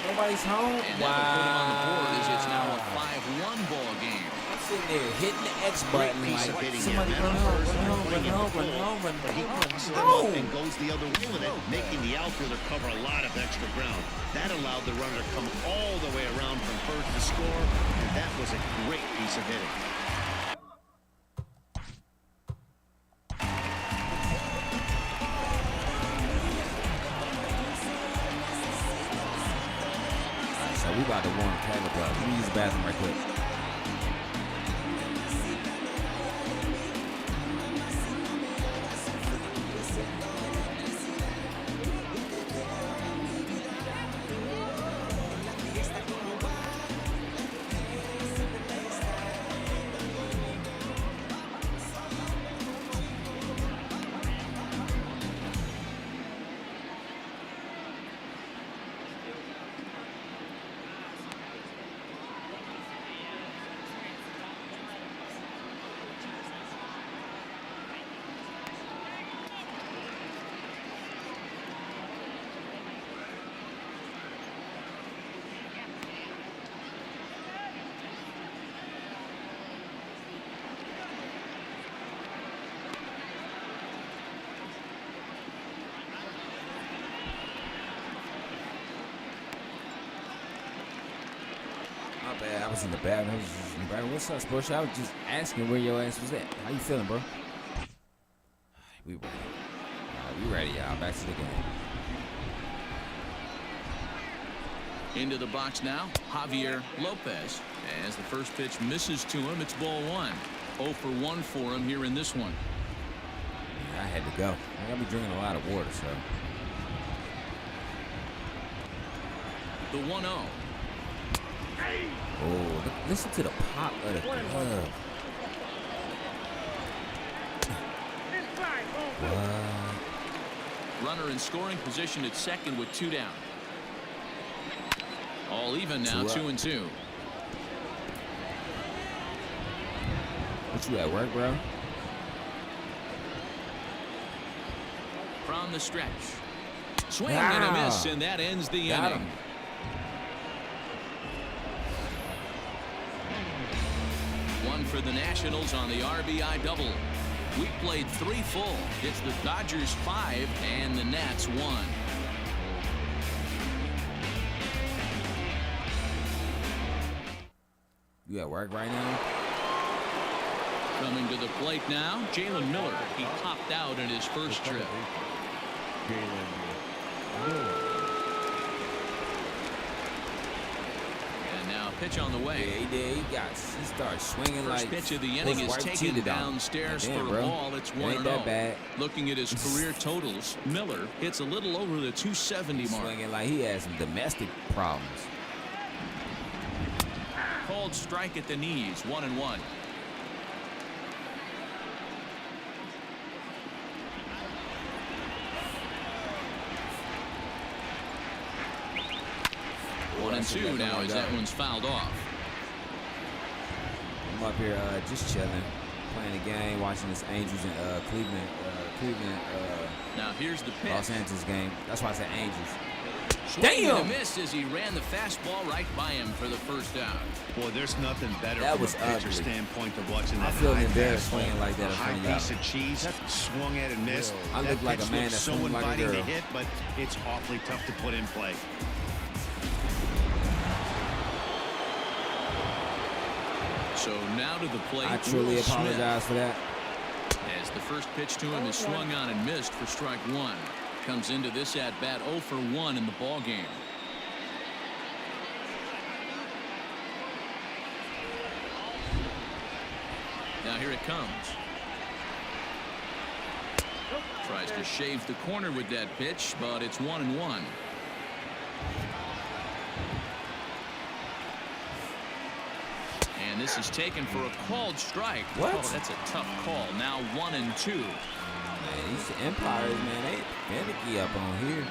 Nobody's home. And that will put him on the board as it's now a 5-1 ball game. I'm sitting there hitting the X button Piece of like hitting somebody here. run Man, home, first, run home, playing run in home, the run ball, home, run but he home. cuts them up and goes the other way with it, making the outfielder cover a lot of extra ground. That allowed the runner to come all the way around from first to score, and that was a great piece of hitting. So we about to warm Caleb up. Let me use the bathroom right quick. My bad. I was in the bathroom. What's up, Sports? I was just asking where your ass was at. How you feeling, bro? We ready. We ready, y'all. Back to the game. Into the box now, Javier Lopez. As the first pitch misses to him, it's ball 1. 0 for 1 for him here in this one. Yeah, I had to go. I gotta be drinking a lot of water, so. The 1-0. Oh, listen to the pop of the glove. What? Runner in scoring position at second with 2 down. All even now, 2-2. What you at work, bro? From the stretch. Swing and a miss, and that ends the inning. Him. One for the Nationals on the RBI double. We played 3 full. It's the Dodgers 5 and the Nats 1. You at work right now? Coming to the plate now, Jalen Miller. He popped out in his first trip. And now pitch on the way. Yeah, he did. He started swinging First like. pitch of the inning is taken downstairs for a ball. It's 1-0. Ain't that bad. Looking at his career totals, Miller hits a little over the 270 mark. Swinging like he has some domestic problems. Called strike at the knees, 1-1. One and 2 now as that one's fouled off. I'm up here just chilling, playing a game, watching this Angels and Cleveland, Now here's the pitch. Los Angeles game. That's why I said Angels. Swing and a miss as he ran the fastball right by him for the first out. Boy, there's nothing better That from was a pitcher ugly. standpoint of watching that I feel high embarrassed fastball. swinging like that A in high front of y'all. piece of cheese, swung at and missed. I That look like a pitch man looks that's so swinging like a inviting to girl. hit, but it's awfully tough to put in play. So now to the plate. I truly Will Smith. apologize for that. As the first pitch to him is swung on and missed for strike one. Comes into this at bat 0 for 1 in the ball game. Now here it comes. Tries to shave the corner with that pitch, but it's 1-1. And this is taken for a called strike. What? Oh, that's a tough call. Now 1-2. Man, these Empires, man, they finicky up on here.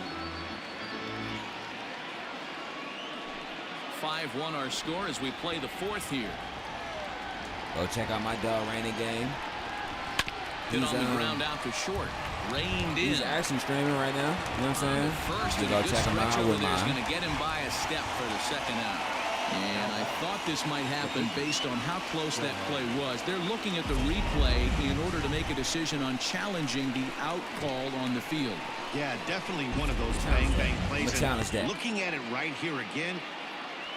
5-1 our score as we play the fourth here. Go check out my dog Rainy game. Hit on the ground out to short. Reined in. He's action streaming right now. You know what I'm saying? First, You go check him out. I wouldn't is mind. going to get him by a step for the second out. And I thought this might happen based on how close that play was. They're looking at the replay in order to make a decision on challenging the out call on the field. Yeah, definitely one of those bang-bang plays. Let's challenge that. Looking at it right here again.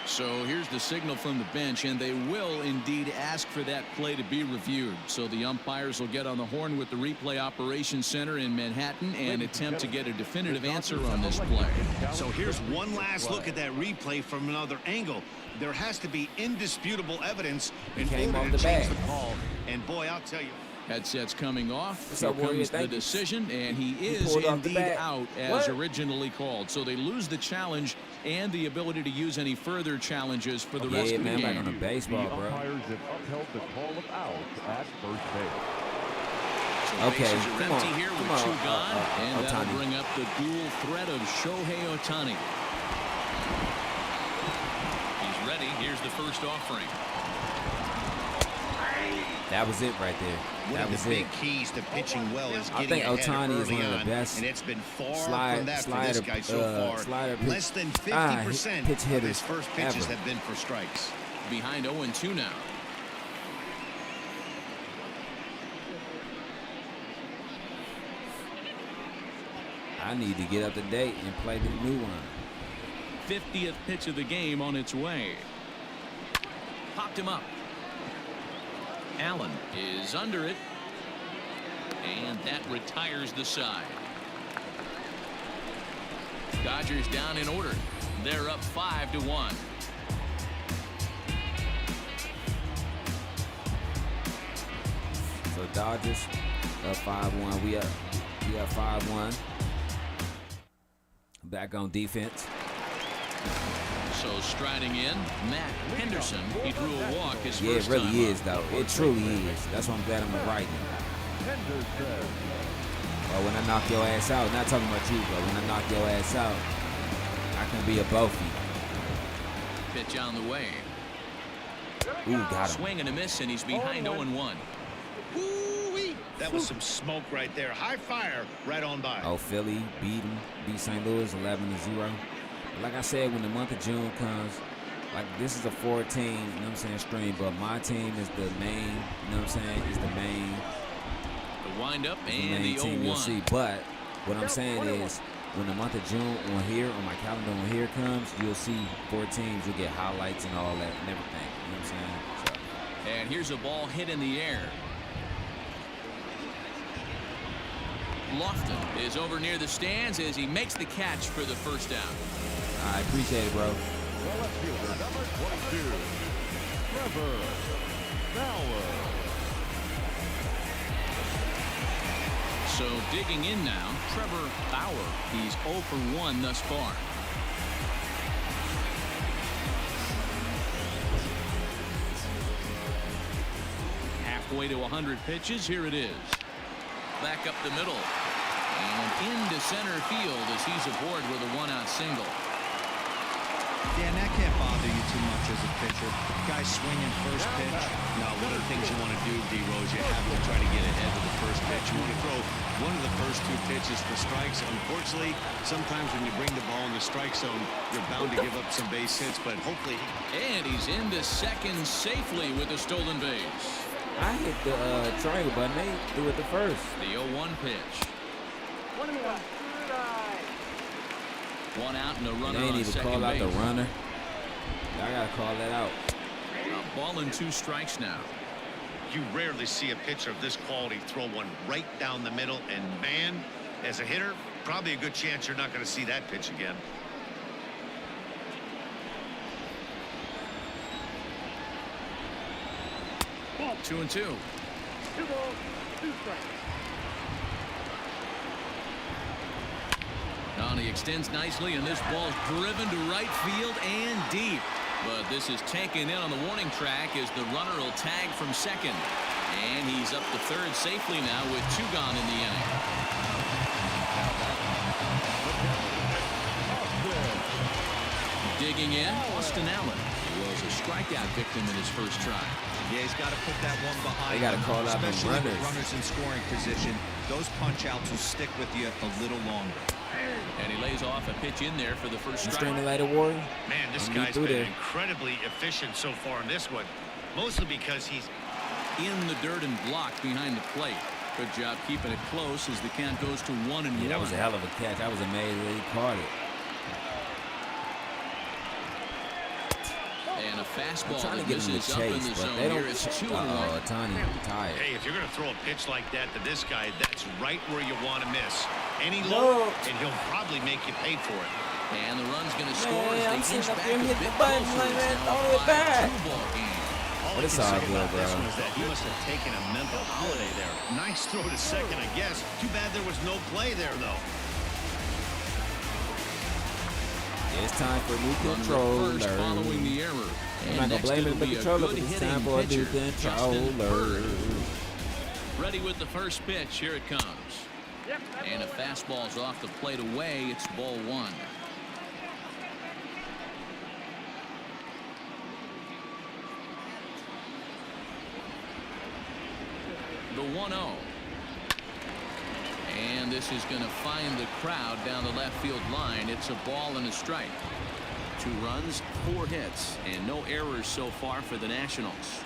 So here's the signal from the bench, and they will indeed ask for that play to be reviewed. So the umpires will get on the horn with the replay operations center in Manhattan and attempt to get a definitive answer on this play. So here's one last look at that replay from another angle. There has to be indisputable evidence in order to change the call. And boy, I'll tell you. Headsets coming off. What's Here up, Warrior? comes the Thank you. decision, and he is pulled off the indeed bat. out as What? originally called. So they lose the challenge and the ability to use any further challenges for the rest Yeah, of the man, back game. on the baseball, The bro. umpires have upheld the call of out at first base. So Okay, bases are come empty on, here with come on, two gone, and that'll Ohtani. bring up the dual threat of Shohei Ohtani. He's ready. Here's the first offering. That was it right there. One That of was the it. big keys to pitching well is I getting think ahead Ohtani is early one of the on, best and it's been far slide- from that for slider- this guy so far. slider pitch- Less than pitch 50% of hitters his first pitches ever. have been for strikes. Behind 0-2 now. I need to get up to date and play the new one. 50th pitch of the game on its way. Popped him up. Allen is under it. And that retires the side. Dodgers down in order. They're up 5-1. So Dodgers up 5-1. We up 5-1. Back on defense. So striding in, Matt Henderson. He drew a walk his Yeah, it first really time is, up. though. It truly is. That's why I'm glad I'm writing. Henderson. Oh, when I knock your ass out, not talking about you, but when I knock your ass out, I can be a Bofi. Pitch on the way. Ooh, got him. Swing and a miss, and he's behind 0-1. Woo-wee. That was some smoke right there. High fire right on by. Oh, Philly beat St. Louis 11-0. Like I said, when the month of June comes, like this is a 4-team, you know what I'm saying, stream, but my team is the main, you know what I'm saying, is the main, The windup the and main the team you'll see. 0-1. But what I'm saying is, when the month of June on here, on my calendar on here comes, you'll see 4 teams, you'll get highlights and all that and everything, you know what I'm saying? So, And here's a ball hit in the air. Lofton is over near the stands as he makes the catch for the first out. I appreciate it, bro. The left fielder, number 22, Trevor Bauer. So digging in now, Trevor Bauer. He's 0 for 1 thus far. Halfway to 100 pitches. Here it is. Back up the middle. And into center field as he's aboard with a 1-out single. Dan, that can't bother you too much as a pitcher. Guy swinging first pitch. Now, one of the things you want to do, D-Rose, you have to try to get ahead with the first pitch. You want to throw one of the first 2 pitches for strikes. Unfortunately, sometimes when you bring the ball in the strike zone, you're bound to give up some base hits, but hopefully... And he's into second safely with a stolen base. I hit the triangle button. They threw it the first. The 0-1 pitch. 1 out and a runner They ain't on even second call out base. the runner. I gotta call that out. Ball and 2 strikes now. You rarely see a pitcher of this quality throw one right down the middle, and man, as a hitter, probably a good chance you're not going to see that pitch again. Ball. 2-2. 2 balls, 2 strikes. Now he extends nicely, and this ball's driven to right field and deep. But this is taken in on the warning track as the runner will tag from second. And he's up to third safely now with 2 gone in the inning. Digging in, Austin Allen. He was a strikeout victim in his first try. Yeah, he's got to put that one behind. They got to him, call out the especially with runners. runners in scoring position. Those punch-outs will stick with you a little longer. And he lays off a pitch in there for the first You strike. string the later, Warrior? Man, this Don't guy's be through been there. incredibly efficient so far in this one, mostly because he's In the dirt and blocked behind the plate. Good job keeping it close as the count goes to 1-1. Yeah, that was a hell of a catch. I was amazed that he caught it. And a fastball Trying to that get him to misses up in chase, the but zone. they Here don't. it's 2-1. Tony tired. Hey, if you're going to throw a pitch like that to this guy, that's right where you want to miss. Any low, and he'll probably make you pay for it. And the run's going to score as I'm they sitting inch up back here a hitting bit the button closer. like It's that, now throw it a back. 5-2 ball game. All But I it's can all say good, about this bro. one is that he must have taken a mental holiday there. Nice throw to second, I guess. Too bad there was no play there, though. It's time for new Runner controller. at first following the error. I'm And not gonna next blame it'll the be a controller, good but it's hitting time for a new pitcher, Justin controller. Bird. Ready with the first pitch. Here it comes. Yep, that And a ball went. fastball's off the plate away. It's ball 1. The 1-0. And this is going to find the crowd down the left field line. It's a ball and a strike. 2 runs, 4 hits, and no errors so far for the Nationals.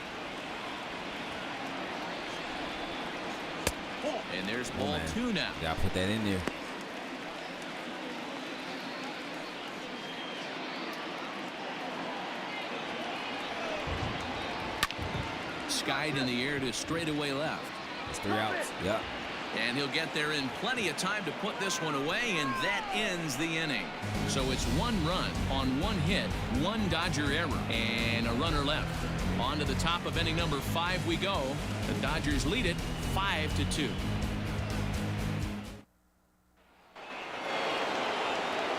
And there's ball man. 2 now. Yeah, put that in there. Skied in the air to straightaway left. It's 3 outs. Yep. And he'll get there in plenty of time to put this one away, and that ends the inning. So it's 1 run on 1 hit, 1 Dodger error, and a runner left. On to the top of inning number 5 we go. The Dodgers lead it 5-2.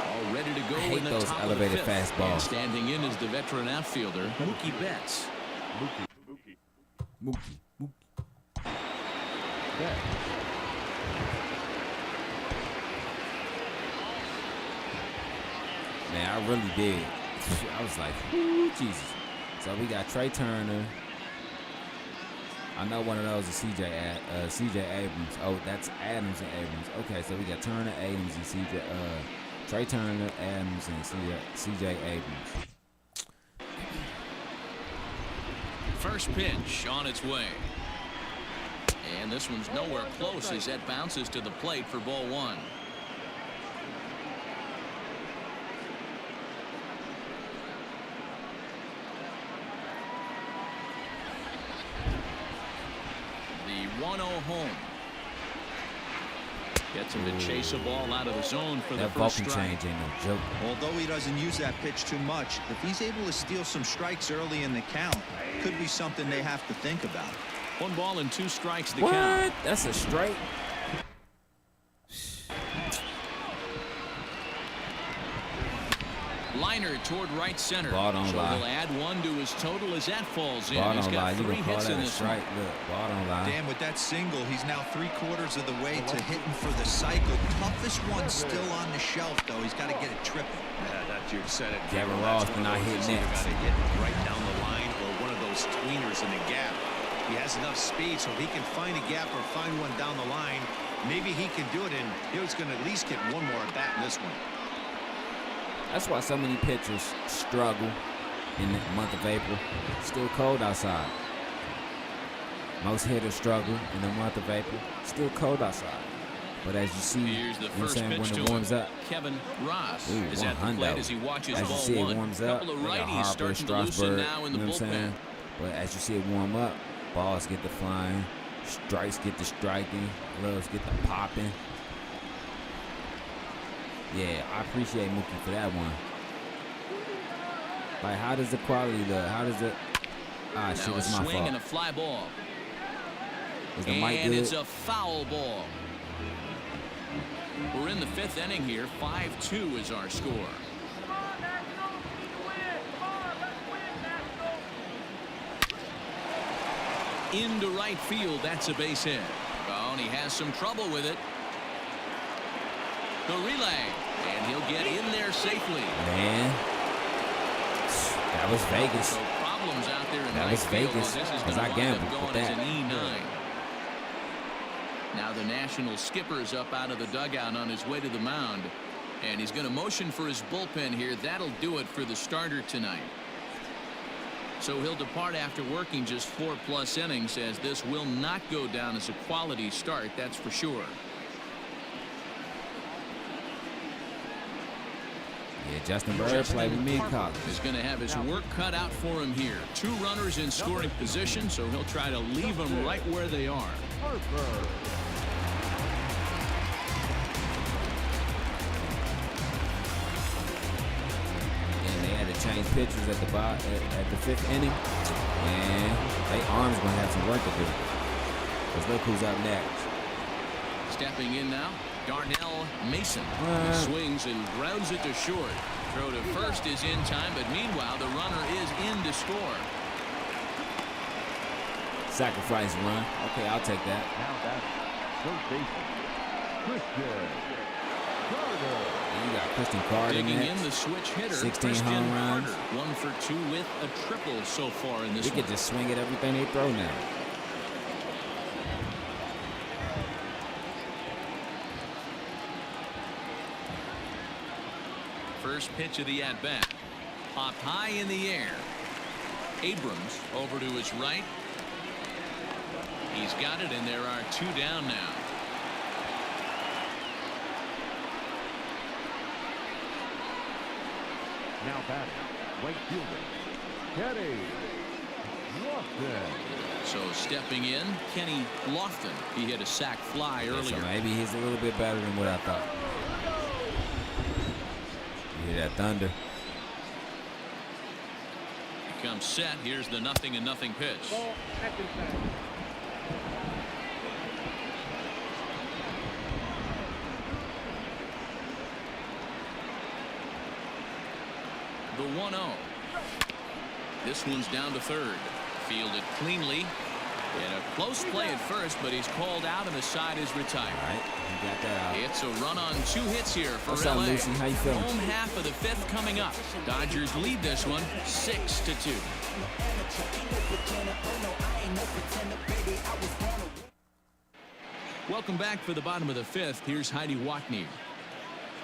All ready to go I hate in the those top elevated of the 5th. fastballs. And standing in is the veteran outfielder, Mookie Betts. Mookie. Man, I really did. I was like, ooh, Jesus. So we got Trey Turner. I know one of those is CJ Abrams. Oh, that's Adams and Abrams. Okay, so we got Turner, Abrams, and Trey Turner, Adams, and CJ Abrams. First pitch on its way. And this one's nowhere close as that bounces to the plate for ball 1. The 1-0 home. Gets him to chase a ball out of the zone for the That first Vulcan strike. change ain't no joke. Although he doesn't use that pitch too much, if he's able to steal some strikes early in the count, could be something they have to think about. 1 ball and 2 strikes the What? count. That's a straight. Liner toward right center. Ball don't so lie. he'll add 1 to his total as that falls in. Ball He's don't got lie. You 3 can call hits that in a this one. strike. Look, ball don't lie. Dan, with that single, he's now 3/4 of the way to hitting for the cycle. Toughest one still on the shelf, though. He's got to get it triple. Yeah, that you said it. Gavin That's Ross one did of not those hit he's either next. got to hit right down the line or one of those tweeners in the gap. He has enough speed, so if he can find a gap or find one down the line, maybe he can do it, and he's going to at least get 1 more at bat in this one. That's why so many pitchers struggle in the month of April. Still cold outside. Most hitters struggle in the month of April. Still cold outside. But as you see, Here's the you know what I'm first saying, pitch when to it warms him. up, Kevin Ross ooh, is at the 100. plate as he watches As you ball see, it 1. warms up. Couple of We got righties Harper, starting to loosen Strasburg, now in the you know what I'm bullpen. saying? But as you see it warm up, balls get to flying, strikes get to striking, gloves get to popping. Yeah, I appreciate Mookie for that one. Like, how does the quality look? How does it? Ah, shit, it's my fault. Swing and a fly ball. Is the mic And good? it's a foul ball. We're in the 5th inning here. 5-2 is our score. Into right field. That's a base hit. Oh, and he has some trouble with it. The relay. And he'll get in there safely. Man, that was Vegas. So problems out there in That right was field. Vegas, This is 'cause gonna I wind up gambled going with as that. an E9. Now the National skipper's up out of the dugout on his way to the mound. And he's going to motion for his bullpen here. That'll do it for the starter tonight. So he'll depart after working just 4+ innings, as this will not go down as a quality start, that's for sure. Yeah, Justin Bird played with me in college. Is going to have his work cut out for him here. 2 runners in scoring position, so he'll try to leave them right where they are. And they had to change pitchers at the 5th inning, and their arms gonna have some work to do. Cause look who's up next. Stepping in now, Darnell Mason. He swings and grounds it to short. Throw to first is in time, but meanwhile the runner is in to score. Sacrifice run. Okay, I'll take that. Now that's first baseman, Christian Carter. And you got Christian Carter Digging next. in the switch hitter, 16 Christian home runs. Carter. 1 for 2 with a triple so far in this We one. could just swing at everything they throw now. First pitch of the at-bat. Popped high in the air. Abrams over to his right. He's got it, and there are 2 down now. Now batting, right fielder, Kenny Lofton. So stepping in, Kenny Lofton. He hit a sac fly So earlier. maybe he's a little bit better than what I thought. You hear that thunder? He comes set. Here's the 0-0 pitch. Ball, second back. The 1-0. This one's down to third. Fielded cleanly. And a close play at first, but he's called out and the side is retired. All right, you got that out. It's a run on 2 hits here for What's LA. up, Lucy? How you feeling? Home half of the 5th coming up. Dodgers lead this one 6-2. Welcome back for the bottom of the 5th. Here's Heidi Watney.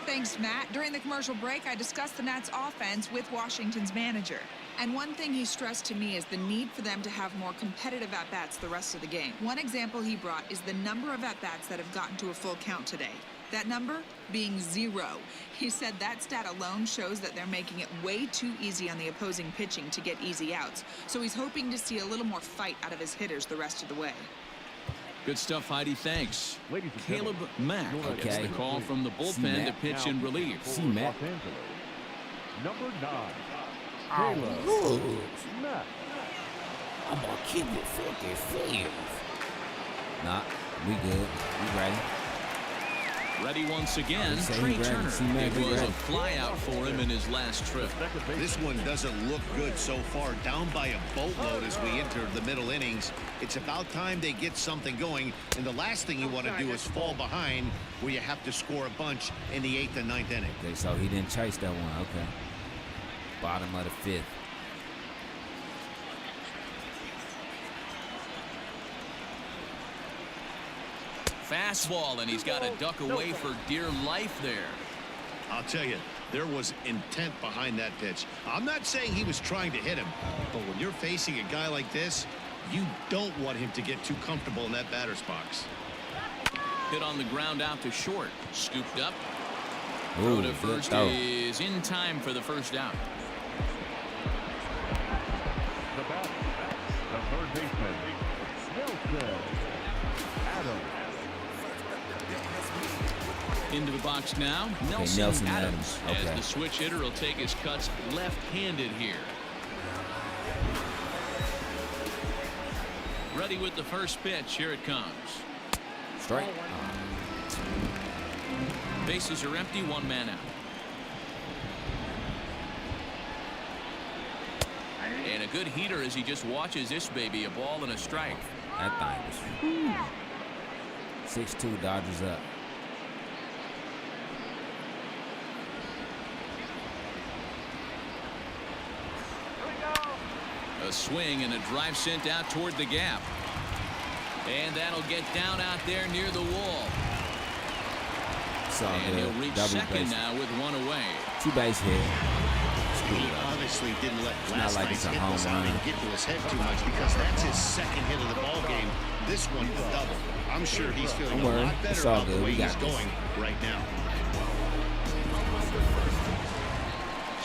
Thanks, Matt. During the commercial break, I discussed the Nats' offense with Washington's manager. And one thing he stressed to me is the need for them to have more competitive at-bats the rest of the game. One example he brought is the number of at-bats that have gotten to a full count today. That number being 0. He said that stat alone shows that they're making it way too easy on the opposing pitching to get easy outs. So he's hoping to see a little more fight out of his hitters the rest of the way. Good stuff, Heidi. Thanks. Ladies and Caleb gentlemen, Mack Okay. gets the call from the bullpen to pitch in relief. See Matt. Los Angeles, number 9, Oh, Caleb Mack. I'm gonna keep it 55. Nah, we good. We ready. Ready once again, He said he Trey ready. Turner. See, Matt, It he was a ready. flyout for him in his last trip. Second baseman, This one doesn't look good so far. Down by a boatload as we enter the middle innings. It's about time they get something going. And the last thing you want to do is fall behind where you have to score a bunch in the 8th and 9th inning. Okay, so he didn't chase that one. Okay. Bottom of the 5th. Fastball, and he's got to duck away for dear life there. I'll tell you, there was intent behind that pitch. I'm not saying he was trying to hit him, but when you're facing a guy like this, you don't want him to get too comfortable in that batter's box. Hit on the ground out to short. Scooped up. Ooh, Throw to good first throw. is in time for the first out. the batter, Into the box now, Nelson Adams. As the switch hitter will take his cuts left-handed here. Ready with the first pitch. Here it comes. Strike. Bases are empty. One man out. And a good heater as he just watches this baby. A ball and a strike. That thing was 6-2. Dodgers up. A swing and a drive sent out toward the gap. And that'll get down out there near the wall. And he'll reach second now with one away. 2 base hit. He obviously didn't let last night's hit was out and get to his head too much because that's his second hit of the ball game. This one is double. I'm sure he's feeling a lot better about the way he's going right now.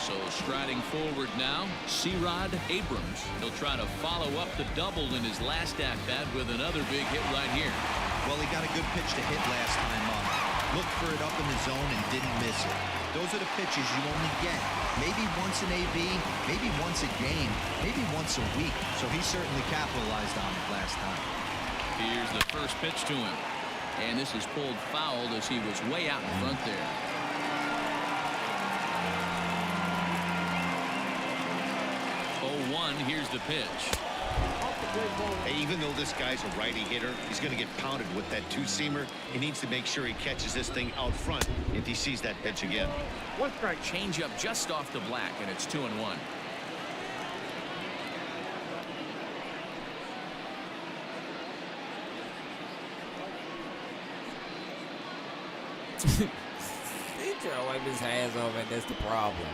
So striding forward now, C-Rod Abrams. He'll try to follow up the double in his last at-bat with another big hit right here. Well, he got a good pitch to hit last time up. Looked for it up in the zone and didn't miss it. Those are the pitches you only get. Maybe once an AB, maybe once a game, maybe once a week. So he certainly capitalized on it last time. Here's the first pitch to him. And this is pulled foul as he was way out in front there. Here's the pitch. Hey, even though this guy's a righty hitter, he's going to get pounded with that two-seamer. He needs to make sure he catches this thing out front if he sees that pitch again. One strike. Change up just off the black, and it's 2-1. He trying to wipe his hands off, and that's the problem.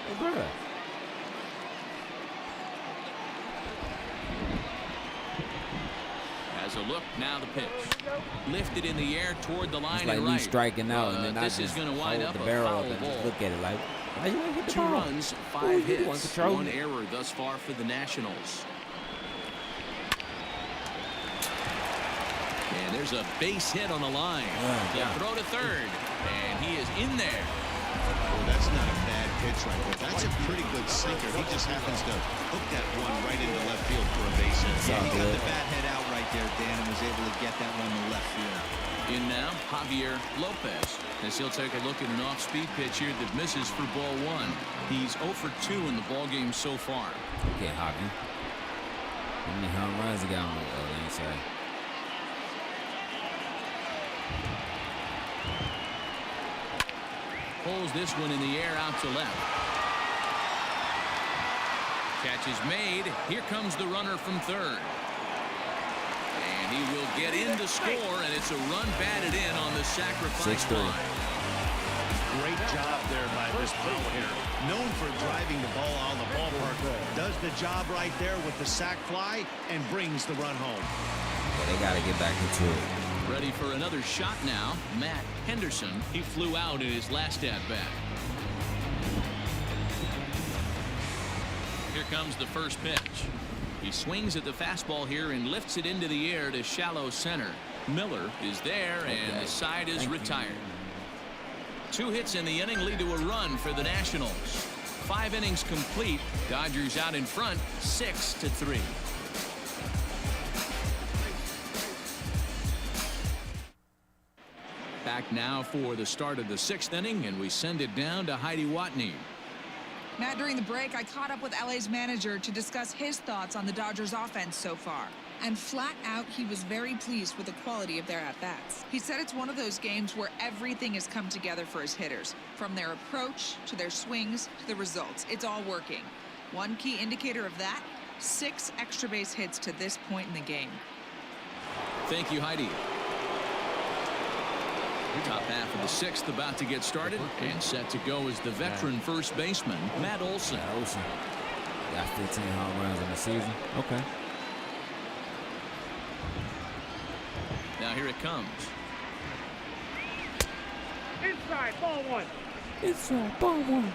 Hey, brother. As a look, now the pitch. Lifted in the air toward the line it's like and me right. striking out, and then this is going to wind up the a barrel foul up and ball. just look at it like, why you want to hit the 2 ball? runs, 5 hits, 1 it. error thus far for the Nationals. And there's a base hit on the line. The throw to third, and he is in there. Well, that's not a bad pitch right there. That's a pretty good sinker. He just happens to hook that one right into left field for a base hit. Yeah, he got the bat head out right there, Dan, and was able to get that one to left field. In now, Javier Lopez, as he'll take a look at an off-speed pitch here that misses for ball 1. He's 0 for 2 in the ball game so far. Okay, Javi. How many home runs he got on the inside? Pulls this one in the air out to left. Catch is made. Here comes the runner from third. And he will get in to score, and it's a run batted in on the sacrifice fly. Great job there by this power hitter. Known for driving the ball out of the ballpark. Does the job right there with the sac fly and brings the run home. Yeah, they got to get back into it. Ready for another shot now. Matt Henderson. He flew out in his last at-bat. Here comes the first pitch. He swings at the fastball here and lifts it into the air to shallow center. Miller is there, and the side is retired. 2 hits in the inning lead to a run for the Nationals. 5 innings complete. Dodgers out in front, 6-3. Back now for the start of the 6th inning, and we send it down to Heidi Watney. Matt, during the break, I caught up with LA's manager to discuss his thoughts on the Dodgers offense so far. And flat out, he was very pleased with the quality of their at-bats. He said it's one of those games where everything has come together for his hitters. From their approach, to their swings, to the results. It's all working. One key indicator of that, 6 extra base hits to this point in the game. Thank you, Heidi. Top half of the 6th about to get started, and set to go is the veteran first baseman, Matt Olson. Got 15 home runs in the season. Okay. Now here it comes. Inside, ball 1. It's ball 1.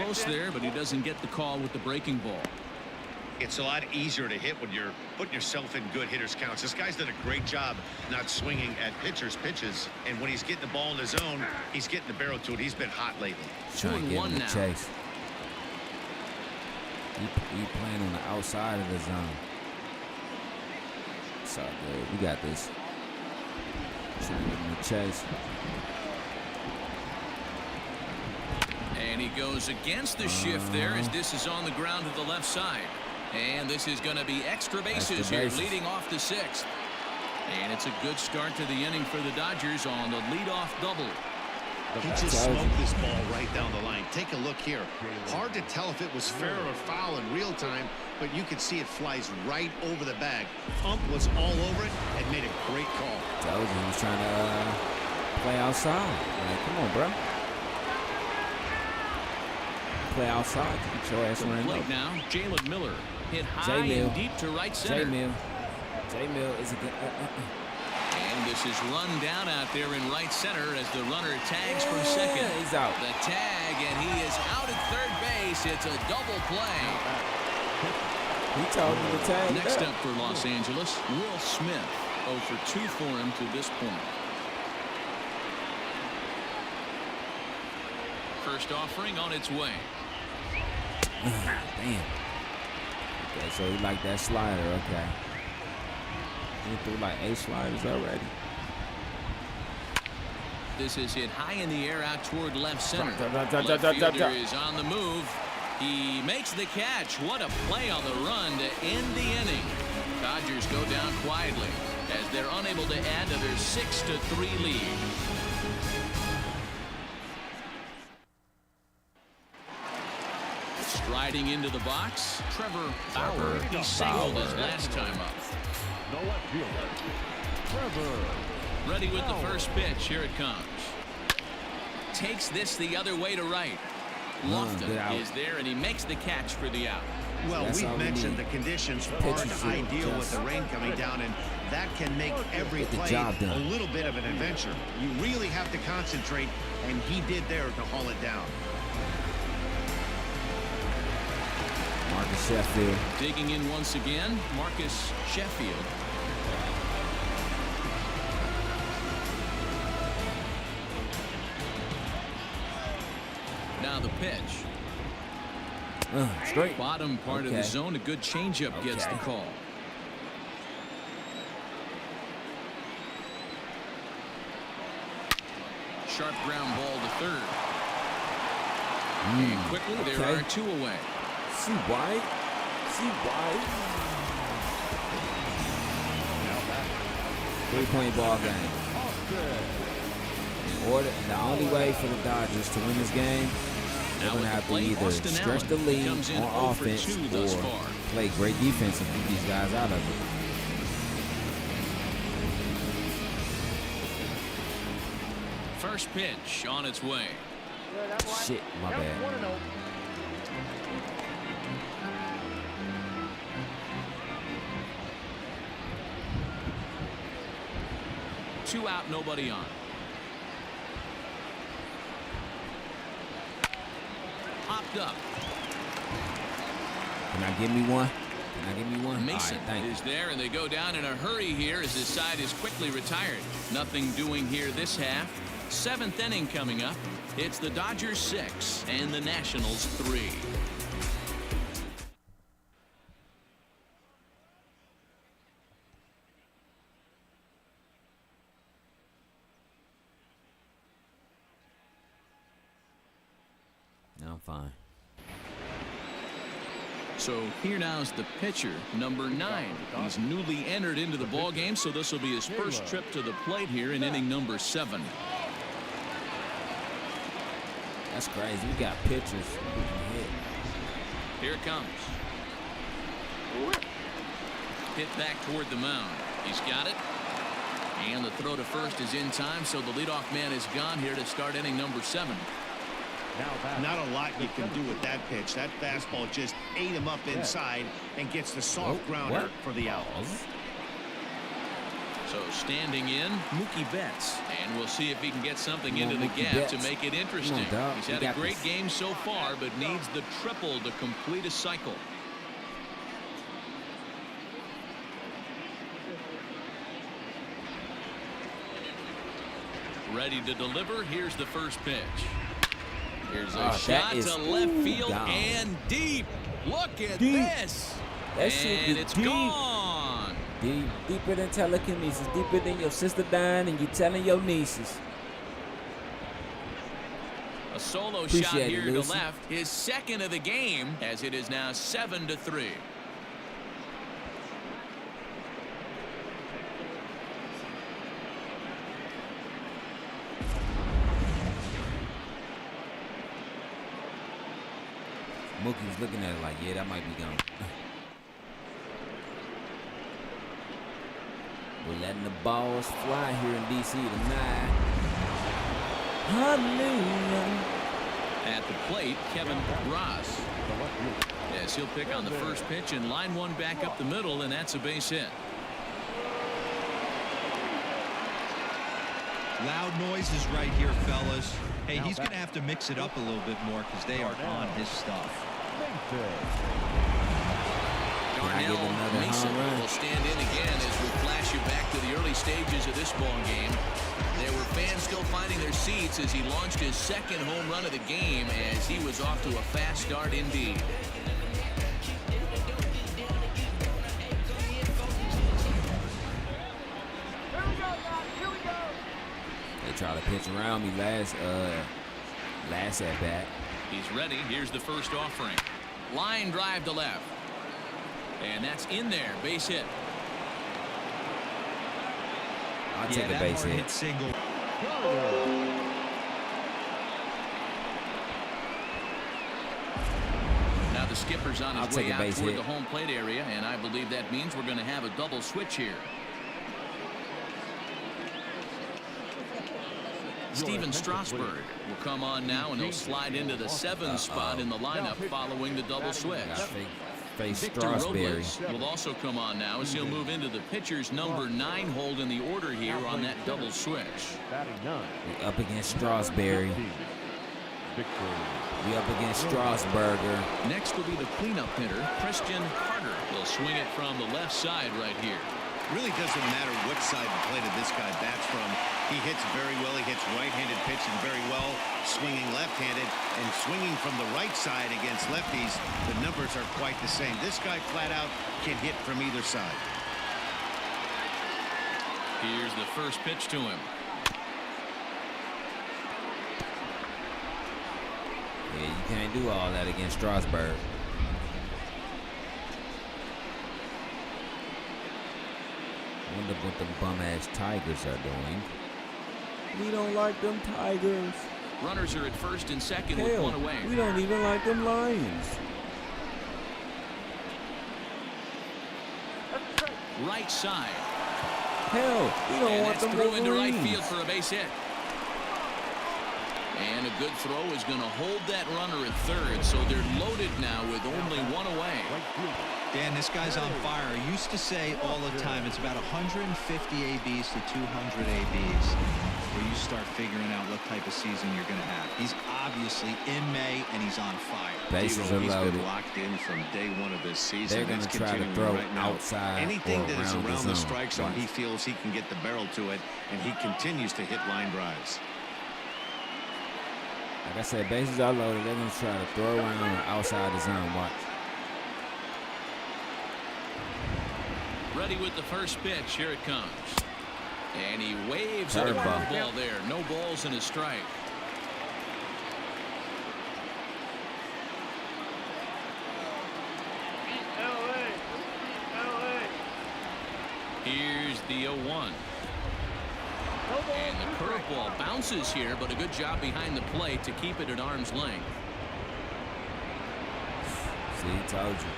close there, but he doesn't get the call with the breaking ball. It's a lot easier to hit when you're putting yourself in good hitters counts. This guy's done a great job not swinging at pitchers' pitches, and when he's getting the ball in the zone, he's getting the barrel to it. He's been hot lately. Trying to get him to chase. He playing on the outside of the zone. It's all good. We got this. Trying to get him to chase. And he goes against the shift there as this is on the ground to the left side. And this is going to be extra bases here, leading off the 6th. And it's a good start to the inning for the Dodgers on the leadoff double. He just smoked this ball right down the line. Take a look here. Hard to tell if it was fair or foul in real time, but you can see it flies right over the bag. Ump was all over it and made a great call. Told you he was trying to play outside. Like, come on, bro. Play outside. Get your ass running up. Now, Jalen Miller hit high and deep to right center. J-Mill is a good. And this is run down out there in right center as the runner tags for second. He's out. The tag, and he is out at third base. It's a double play. He told me to tag. Next up for Los Angeles, Will Smith. 0 for 2 for him to this point. First offering on its way. Damn. Okay, so he liked that slider. Okay. He threw like 8 sliders already. This is hit high in the air out toward left center. Left fielder is on the move. He makes the catch. What a play on the run to end the inning. Dodgers go down quietly as they're unable to add to their 6-3 lead. Striding into the box, Trevor Bauer. He singled his last time up. The left fielder, Trevor. Ready with the first pitch. Here it comes. Takes this the other way to right. Lofton is there, and he makes the catch for the out. Well, we've mentioned the conditions aren't ideal with the rain coming down, and that can make every play a little bit of an adventure. You really have to concentrate, and he did there to haul it down. Marcus Sheffield. Digging in once again, Marcus Sheffield. Now the pitch. Straight. Bottom part of the zone. A good changeup gets the call. Sharp ground ball to third. And quickly, there are 2 away. See White. Three-point ball game. The only way for the Dodgers to win this game, they're going to have to either stretch the lead on offense or play great defense and keep these guys out of it. First pitch on its way. Shit, my bad. 2 out, nobody on. Popped up. Can I give me one? Mason is there, and they go down in a hurry here as his side is quickly retired. Nothing doing here this half. 7th inning coming up. It's the Dodgers 6 and the Nationals 3. No, I'm fine. So here now is the pitcher, number 9. He's newly entered into the ball game, so this will be his first trip to the plate here in inning number 7. That's crazy. We got pitchers who can hit. Here it comes. Hit back toward the mound. He's got it. And the throw to first is in time, so the leadoff man is gone here to start inning number 7. Not a lot you can do with that pitch. That fastball just ate him up inside and gets the soft grounder for the out. So standing in, Mookie Betts. And we'll see if he can get something Come on, into the Mookie gap Betts. to make it interesting. Come on, dog. He's You had a got great this. game so far, but needs the triple to complete a cycle. Ready to deliver. Here's the first pitch. Here's a shot to left field and deep. Look at this. That shit And is it's deep. gone. Deeper than telekinesis, deeper than your sister dying and you telling your nieces. A solo Appreciate shot it, here to Lucy. left. His second of the game, as it is now 7-3. Mookie was looking at it like, yeah, that might be gone. We're letting the balls fly here in D.C. tonight. Hallelujah. At the plate, Kevin Ross. Yes, he'll pick on the first pitch and line one back up the middle, and that's a base hit. Loud noises right here, fellas. Hey, he's going to have to mix it up a little bit more because they are on his stuff. Darnell Mason will stand in again as we flash you back to the early stages of this ball game. There were fans still finding their seats as he launched his second home run of the game as he was off to a fast start indeed. They try to pitch around me last at bat. He's ready. Here's the first offering. Line drive to left. And that's in there. Base hit. I'll take a base hit. Single. Now the skipper's on I'll his take way a out base toward hit. the home plate area, and I believe that means we're going to have a double switch here. Steven Strasburg will come on now, and he'll slide into the 7th spot in the lineup following the double switch. Face Victor Strasberry. Robles will also come on now as he'll move into the pitcher's number 9 hold in the order here on that double switch. We up against Strasberry. We up against Strasburger. Next will be the cleanup hitter, Christian Carter. He'll swing it from the left side right here. Really doesn't matter which side of the plate this guy bats from. He hits very well. He hits right-handed pitching very well, swinging left-handed, and swinging from the right side against lefties. The numbers are quite the same. This guy flat out can hit from either side. Here's the first pitch to him. Yeah, you can't do all that against Strasburg. I wonder what them bum-ass Tigers are doing. We don't like them Tigers. Runners are at first and second with Hell, one away. we don't even like them Lions. Right side. Hell, we don't And want that's them through into right Wolverines. field for a base hit. And a good throw is going to hold that runner at third, so they're loaded now with only one away. Dan, this guy's on fire. I used to say all the time it's about 150 ABs to 200 ABs where you start figuring out what type of season you're going to have. He's obviously in May, and he's on fire. Bases are He's loaded. been locked in from day one of this season. They're going It's to try to continuing throw right now. outside Anything or that is around around the the zone. strike zone, Watch. he feels he can get the barrel to it, and he continues to hit line drives. Like I said, bases are loaded. They're going to try to throw around or outside the zone. Watch. Ready with the first pitch. Here it comes. And he waves at a Curveball. curveball there. No balls and a strike. Here's the 0-1. And the curveball bounces here, but a good job behind the plate to keep it at arm's length. See, told you.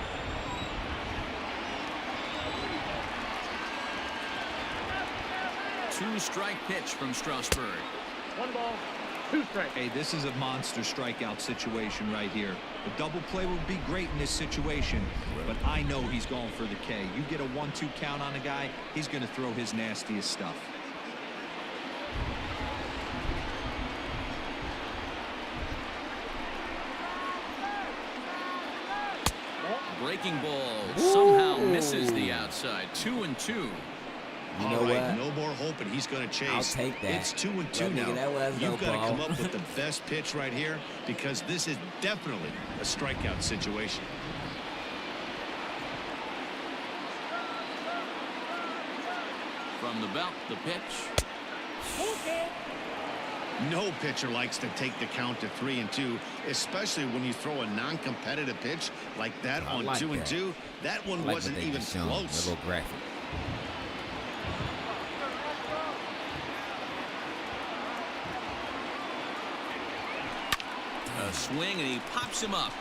Two-strike pitch from Strasburg. 1 ball. 2 strikes. Hey, this is a monster strikeout situation right here. A double play would be great in this situation, but I know he's going for the K. You get a 1-2 count on a guy, he's going to throw his nastiest stuff. Breaking ball somehow misses the outside. 2-2. You know All right, what? no more hope, and he's going to chase. I'll take that. It's 2-2 That now. nigga, that was no You've got to ball. come up with the best pitch right here because this is definitely a strikeout situation. From the belt, the pitch. No pitcher likes to take the count to 3-2, especially when you throw a non-competitive pitch like that on like 2-2. That one Like wasn't what they even just shown, close. a little graphic. A swing, and he pops him up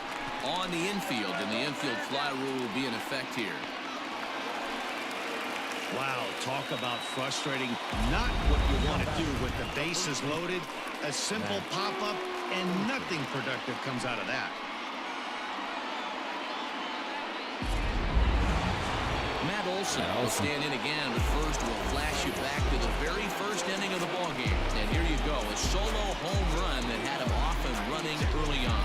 on the infield, and the infield fly rule will be in effect here. Wow, talk about frustrating. Not what you want to do with the bases loaded. A simple pop-up, and nothing productive comes out of that. Matt Olson will stand in again, but first we'll flash you back to the very first inning of the ballgame. And here you go, a solo home run that had him off and running early on.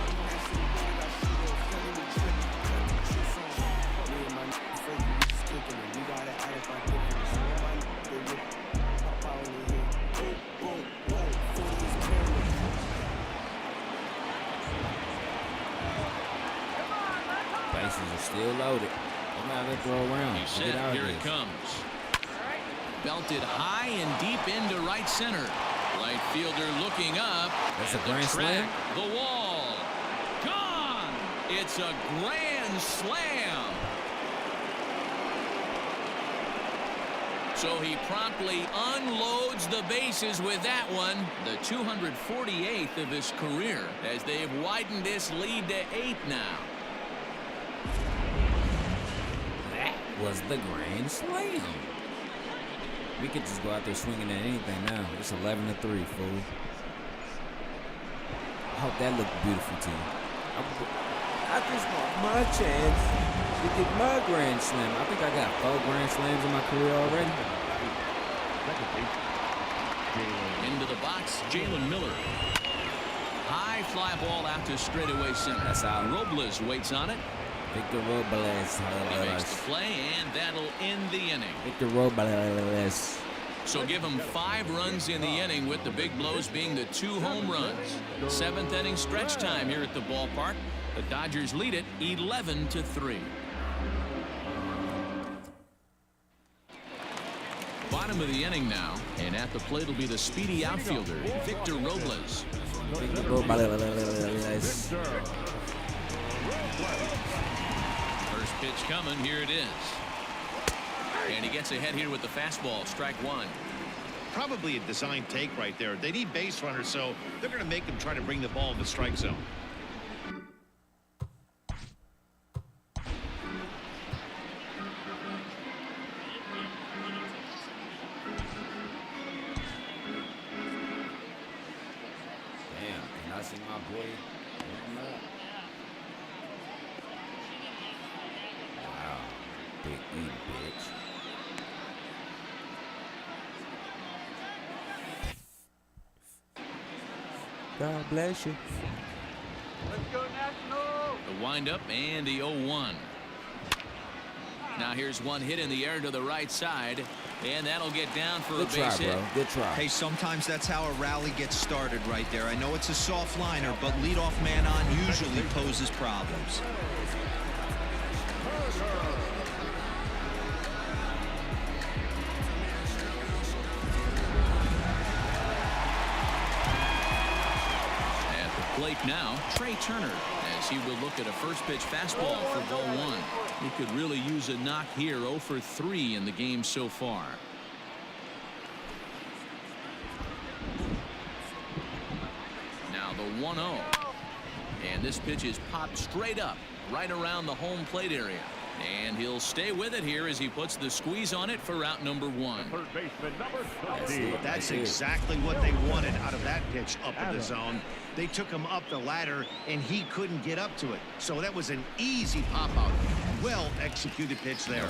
Bases are still loaded. I'm out there throw around. He's Get set. out of Here this. it comes. Belted high and deep into right center. Right fielder looking up. That's at a the grand slam? track, the wall. Gone! It's a grand slam. So he promptly unloads the bases with that one. The 248th of his career as they've widened this lead to 8 now. That was the grand slam. We could just go out there swinging at anything now. It's 11-3, fool. I hope that looked beautiful to you. I just want my chance to get my grand slam. I think I got 4 grand slams in my career already. Into the box, Jalen Miller. High fly ball out to straightaway center. That's out. Robles waits on it. Victor Robles. He makes the play, and that'll end the inning. Victor Robles. So give him 5 runs in the inning, with the big blows being the 2 home runs. 7th inning stretch time here at the ballpark. The Dodgers lead it 11-3. Bottom of the inning now, and at the plate will be the speedy outfielder, Victor Robles. Victor Robles. First pitch coming, here it is. And he gets ahead here with the fastball, strike 1. Probably a design take right there. They need base runners, so they're going to make them try to bring the ball in the strike zone. Damn, can I see my boy? Wow, big eating bitch. God bless you. The windup and the 0-1. Now here's one hit in the air to the right side, and that'll get down for Good a try, base hit. bro. Good try. Hey, sometimes that's how a rally gets started right there. I know it's a soft liner, but leadoff man on usually poses problems. At the plate now, Trey Turner, as he will look at a first pitch fastball for ball 1. He could really use a knock here. 0 for 3 in the game so far. Now the 1-0. And this pitch is popped straight up, right around the home plate area. And he'll stay with it here as he puts the squeeze on it for out number 1. Third baseman number 50. That's exactly what they wanted out of that pitch up in the zone. They took him up the ladder, and he couldn't get up to it. So that was an easy pop-out. Well-executed pitch there.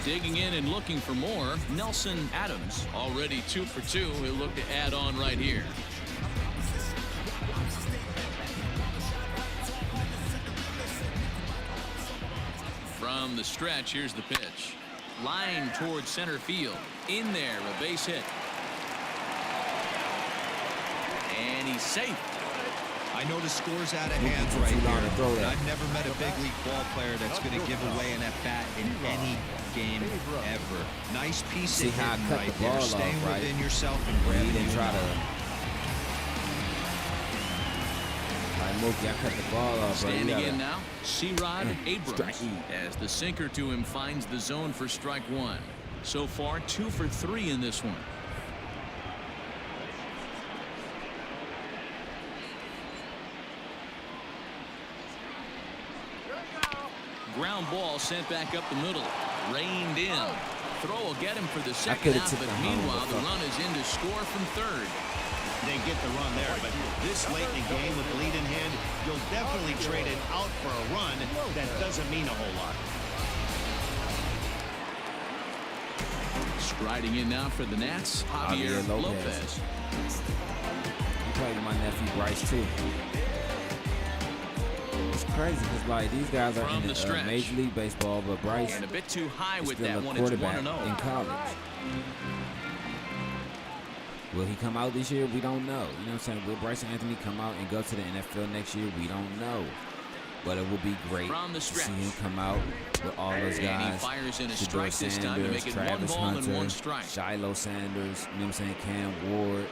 Digging in and looking for more, Nelson Adams, already 2 for 2. He'll look to add on right here. From the stretch, here's the pitch. Line towards center field. In there, a base hit. And he's safe. I know the score's out of hand right here, but I've never met a big league ball player that's going to give away an at-bat in any game ever. Nice piece of hitting right there. Staying within yourself and grabbing it. Try to. Mookie, I cut the ball off. Standing in now, C-Rod Abrams as the sinker to him finds the zone for strike 1. So far, 2 for 3 in this one. Ground ball sent back up the middle. Reined in. Throw will get him for the second out, but meanwhile the run is in to score from third. They get the run there, but this late in the game with the lead in hand, you'll definitely trade it out for a run that doesn't mean a whole lot. Striding in now for the Nats, Javier Lopez. He played with my nephew Bryce too. It's crazy because like these guys are in the Major League Baseball, but Bryce and a bit too high with still that a one. quarterback It's 1-0 in college. Will he come out this year? We don't know. You know what I'm saying? Will Bryce Anthony come out and go to the NFL next year? We don't know. But it will be great to see him come out with all those guys. And he fires in a strike this time to make it Travis 1 ball Hunter, and 1 strike. Shiloh Sanders, you know what I'm saying? Cam Ward,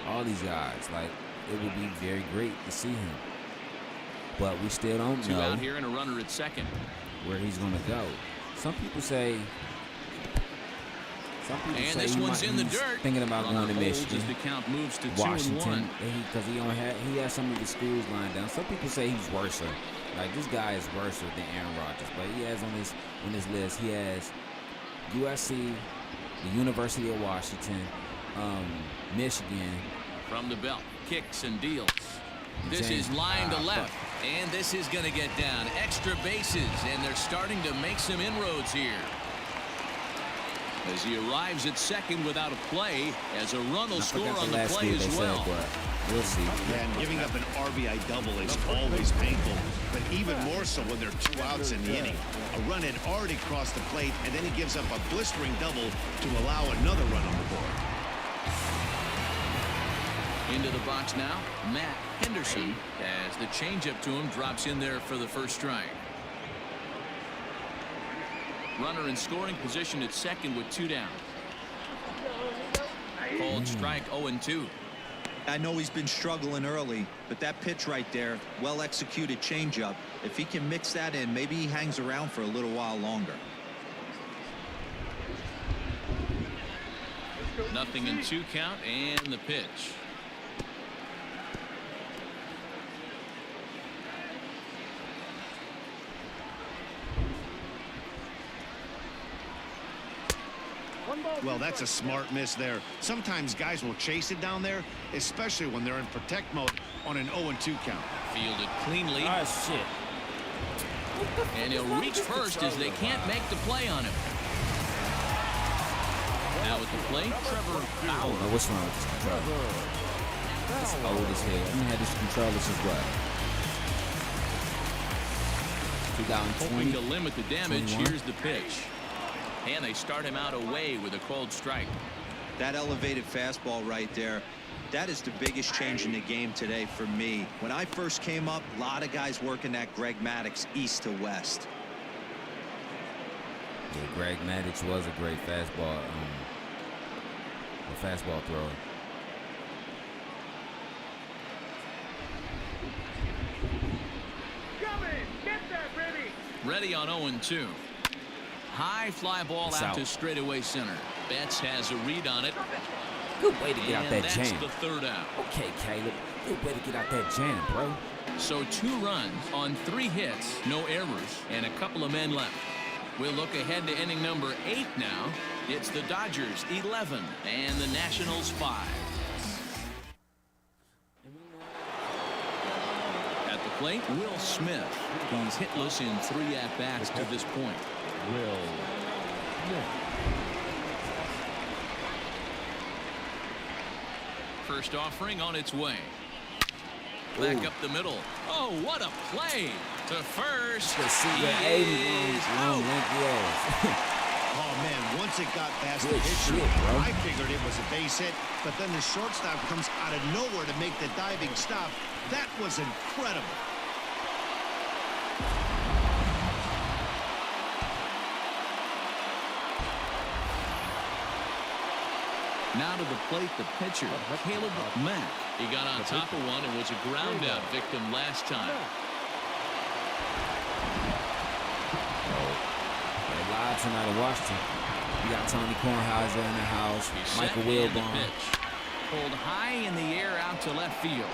all these guys. Like, it would be very great to see him. But we still don't know. 2 out here and a runner at second. Where he's going to go. Some people say. And this one's in the dirt. Thinking about going to Michigan. As the count moves to Washington, 2-1. Because he has some of the schools lined down. Some people say he's worse. Like this guy is worse than Aaron Rodgers. But he has on this list. He has USC, the University of Washington, Michigan. From the belt, kicks and deals. This is line to left, and this is going to get down. Extra bases, and they're starting to make some inroads here. As he arrives at second without a play, as a run will score on the play as well. We'll see. Yeah, and giving up an RBI double is always painful, but even more so when there are 2 outs in the inning. A run had already crossed the plate, and then he gives up a blistering double to allow another run on the board. Into the box now, Matt Henderson, as the changeup to him drops in there for the first strike. Runner in scoring position at second with 2 down. Called strike 0-2. I know he's been struggling early, but that pitch right there, well-executed changeup. If he can mix that in, maybe he hangs around for a little while longer. 0-2 count and the pitch. Well, that's a smart miss there. Sometimes guys will chase it down there, especially when they're in protect mode on an 0-2 count. Fielded cleanly. Oh, shit. And he'll reach first as they can't make the play on him. Now at the plate, Trevor Bauer. Oh, what's wrong with this controller? It's old as hell. I've had this controller since what? 2020. Hoping to limit the damage. 21. Here's the pitch. And they start him out away with a called strike. That elevated fastball right there, that is the biggest change in the game today for me. When I first came up, a lot of guys working that Greg Maddux east to west. Yeah, Greg Maddux was a great fastball thrower. Ready on 0-2. High fly ball out to straightaway center. Betts has a read on it. Good way to get out that that's jam. The third out. Okay, Caleb. Good way to get out that jam, bro. So 2 runs on 3 hits, no errors, and a couple of men left. We'll look ahead to inning number 8 now. It's the Dodgers 11 and the Nationals 5. At the plate, Will Smith. He's hitless in 3 at-bats to this point. Will Smith. First offering on its way. Back up the middle. Oh, what a play to first. He is out. Oh, man, once it got past the pitcher, I figured it was a base hit, but then the shortstop comes out of nowhere to make the diving stop. That was incredible. Now to the plate, the pitcher, Caleb Mack. He got on top of one and was a ground out victim last time. They're live tonight in Washington. You got Tony Kornheiser in the house. Michael Wilbon. Pulled high in the air out to left field.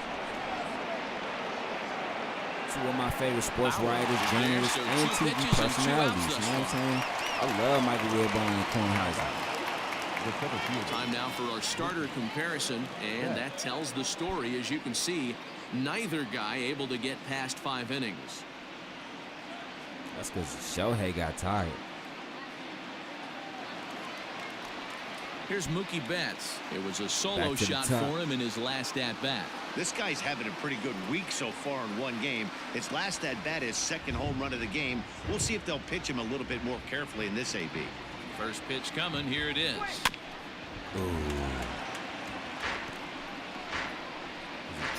2 of my favorite sports writers, journalists, and TV personalities. You know what I'm saying? I love Michael Wilbon and Kornheiser. Time now for our starter comparison, and that tells the story. As you can see, neither guy able to get past 5 innings. That's because Shohei got tired. Here's Mookie Betts. It was a solo shot for him in his last at-bat. This guy's having a pretty good week so far in 1 game. His last at-bat is 2nd home run of the game. We'll see if they'll pitch him a little bit more carefully in this AB. First pitch coming. Here it is. Ooh.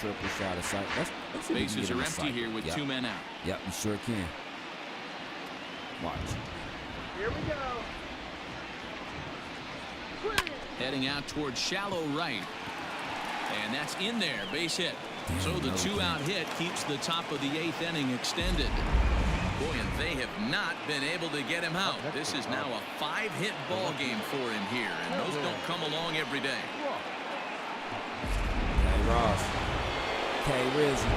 Triple shot of sight. Let's Bases are empty here with 2 men out. Yep, you sure can. Watch. Here we go. Heading out towards shallow right. And that's in there. Base hit. So the 2-out hit keeps the top of the 8th inning extended. Boy, and they have not been able to get him out. This is now a 5-hit ball game for him here, and those don't come along every day. K. Ross. K. Rizzy.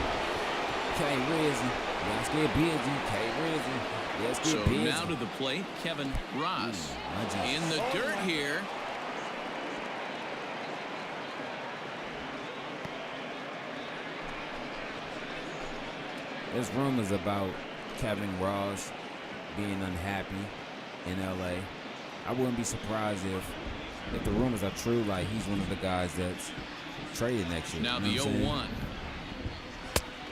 Let's get busy. K. Rizzy. Let's get busy. So now to the plate, Kevin Ross. In the dirt here. There's rumors about Kevin Ross being unhappy in LA. I wouldn't be surprised if the rumors are true, like he's one of the guys that's traded next year. Now you know the 0-1.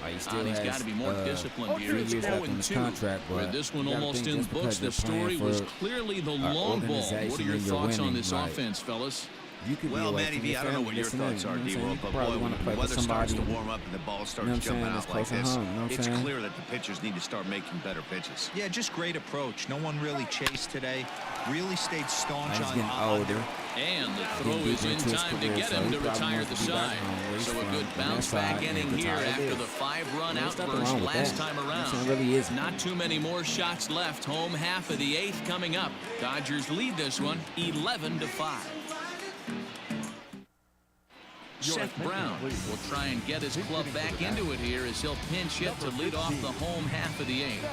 Like he still he's got to be more disciplined here. 3 It's years left on his 0-2. contract, Where but this one you gotta almost think in just books, because the you're playing story was for clearly the our long ball. organization What are your and you're thoughts on winning, this like, offense, fellas? you could Well, be away Matty from V, your I don't know family what your listening, thoughts are, you know what I'm D-Roll, saying? but You probably boy, want when to play the for weather starts somebody. to warm up and the ball You know starts what I'm jumping saying? out That's like close to this, home, you know what I'm it's saying? clear that the pitchers need to start making better pitches. Yeah, just great approach. No one really chased today. Really stayed staunch He's on getting older. And the throw is in time to get him to retire the side. So a good bounce-back inning here after the 5-run outburst last time around. Not too many more shots left. Home half of the 8th coming up. Dodgers lead this one 11-5. Seth Brown will try and get his club back into it here as he'll pinch hit to lead off the home half of the 8th.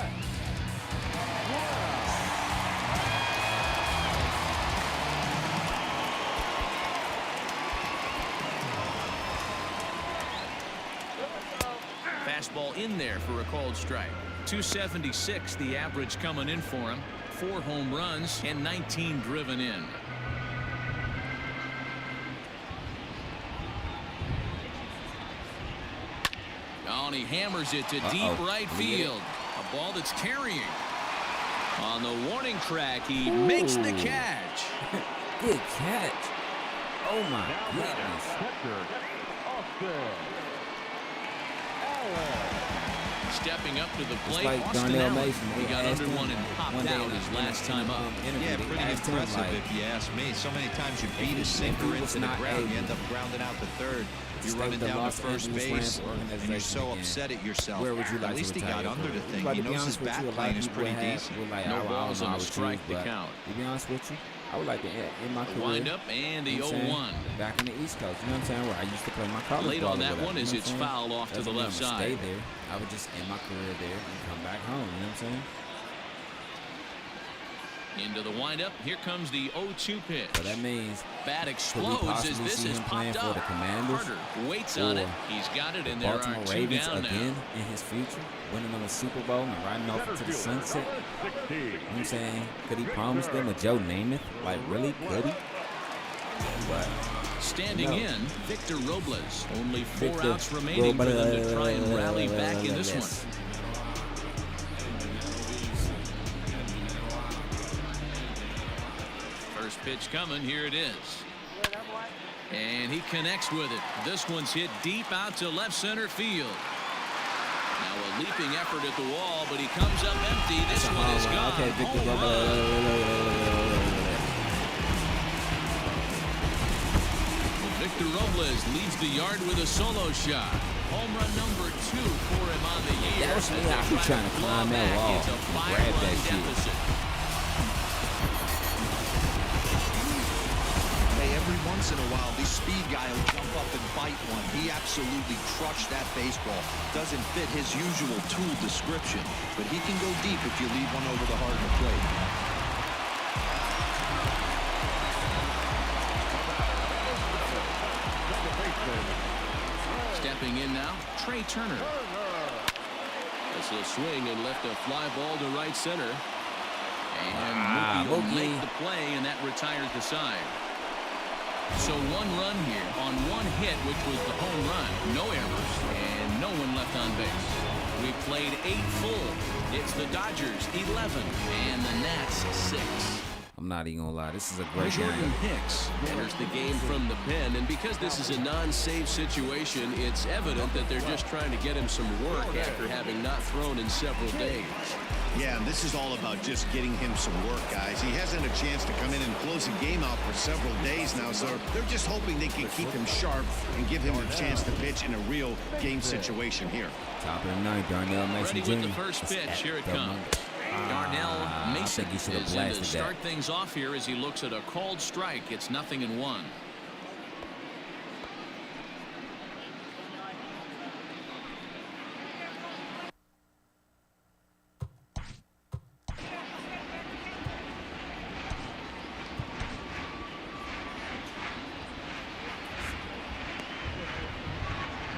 Fastball in there for a called strike. 276 the average coming in for him. 4 home runs and 19 driven in. Oh, and he hammers it to deep right field. A ball that's carrying. On the warning track, he makes the catch. Good catch. Oh, my goodness. Stepping up to the plate, like Austin Darnell Allen. Mason. He got under one and popped one day out his last time up. Yeah, pretty impressive if you ask me. So many times you beat a sinker into the ground, you end up grounding out the third. You're running down to first base, and you're so upset at yourself. Where would you like at least to he retire got under the thing. But He to be knows his honest with bat you, a lot plane of is people pretty have- decent. we're like, No I don't balls know and a how to strike choose, to but count. To be honest with you, I would like to end my career. Wind up and the you know what I'm 0-1. saying, back in the East Coast. You know what I'm saying? Where I used to play my college Late ball on or that whatever, one you as know it's what I'm saying? fouled off to Doesn't the mean left I'm gonna side. Stay there. I would just end my career there and come back home. You know what I'm saying? Into the windup. Here comes the 0-2 pitch. So that means Bat could we explodes as possibly this see is him playing popped for up. the Commanders Carter waits on or it. He's got it, and the there Baltimore are two Ravens down again now. in his future, winning them a Super Bowl and riding off into the sunset. You know what I'm saying? Could he promise them a Joe Namath? Like, really? Could he? But Standing no. in, Victor Robles. Only 4 Victor outs remaining for them to try and rally back in this Yes. one. First pitch coming. Here it is. And he connects with it. This one's hit deep out to left center field. Now a leaping effort at the wall, but he comes up empty. This one is gone. Okay, Victor Home run. Victor Robles leads the yard with a solo shot. Home run number 2 for him on the year. That's me out here trying to climb that wall. It's a Grab that 5-run shit. deficit. Hey, every once in a while, this speed guy will jump up and bite one. He absolutely crushed that baseball. Doesn't fit his usual tool description, but he can go deep if you leave one over the heart of the plate. Stepping in now, Trey Turner. This will swing and lift a fly ball to right center. And Mookie will make the play, and that retires the side. So 1 run here on 1 hit, which was the home run. No errors, and no one left on base. We played 8 full. It's the Dodgers 11 and the Nats 6. I'm not even gonna lie. This is a great Jordan game. Hicks enters the game from the pen, and because this is a non-save situation, it's evident that they're just trying to get him some work after having not thrown in several days. Yeah, and this is all about just getting him some work, guys. He hasn't a chance to come in and close the game out for several days now, so they're just hoping they can keep him sharp and give him a chance to pitch in a real game situation here. Top of the ninth, Darnell Mason Ready Jr. with the first pitch. Here it comes. Darnell I Mason think he should have is in to blasted start that. things off here as he looks at a called strike. It's 0-1.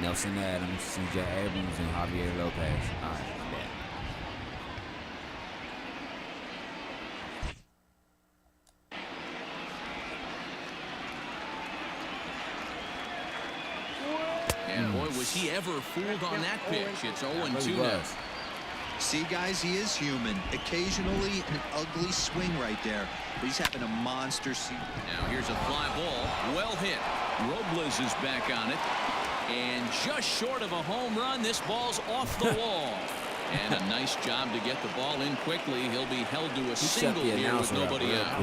Nelson Adams, C.J. Abrams, and Javier Lopez. All right, bet. And boy, was he ever fooled on that pitch. It's 0-2 now. See, guys, he is human. Occasionally, an ugly swing right there. But he's having a monster season. Now here's a fly ball. Well hit. Robles is back on it. And just short of a home run, this ball's off the wall. And a nice job to get the ball in quickly. He'll be held to a single here with nobody out.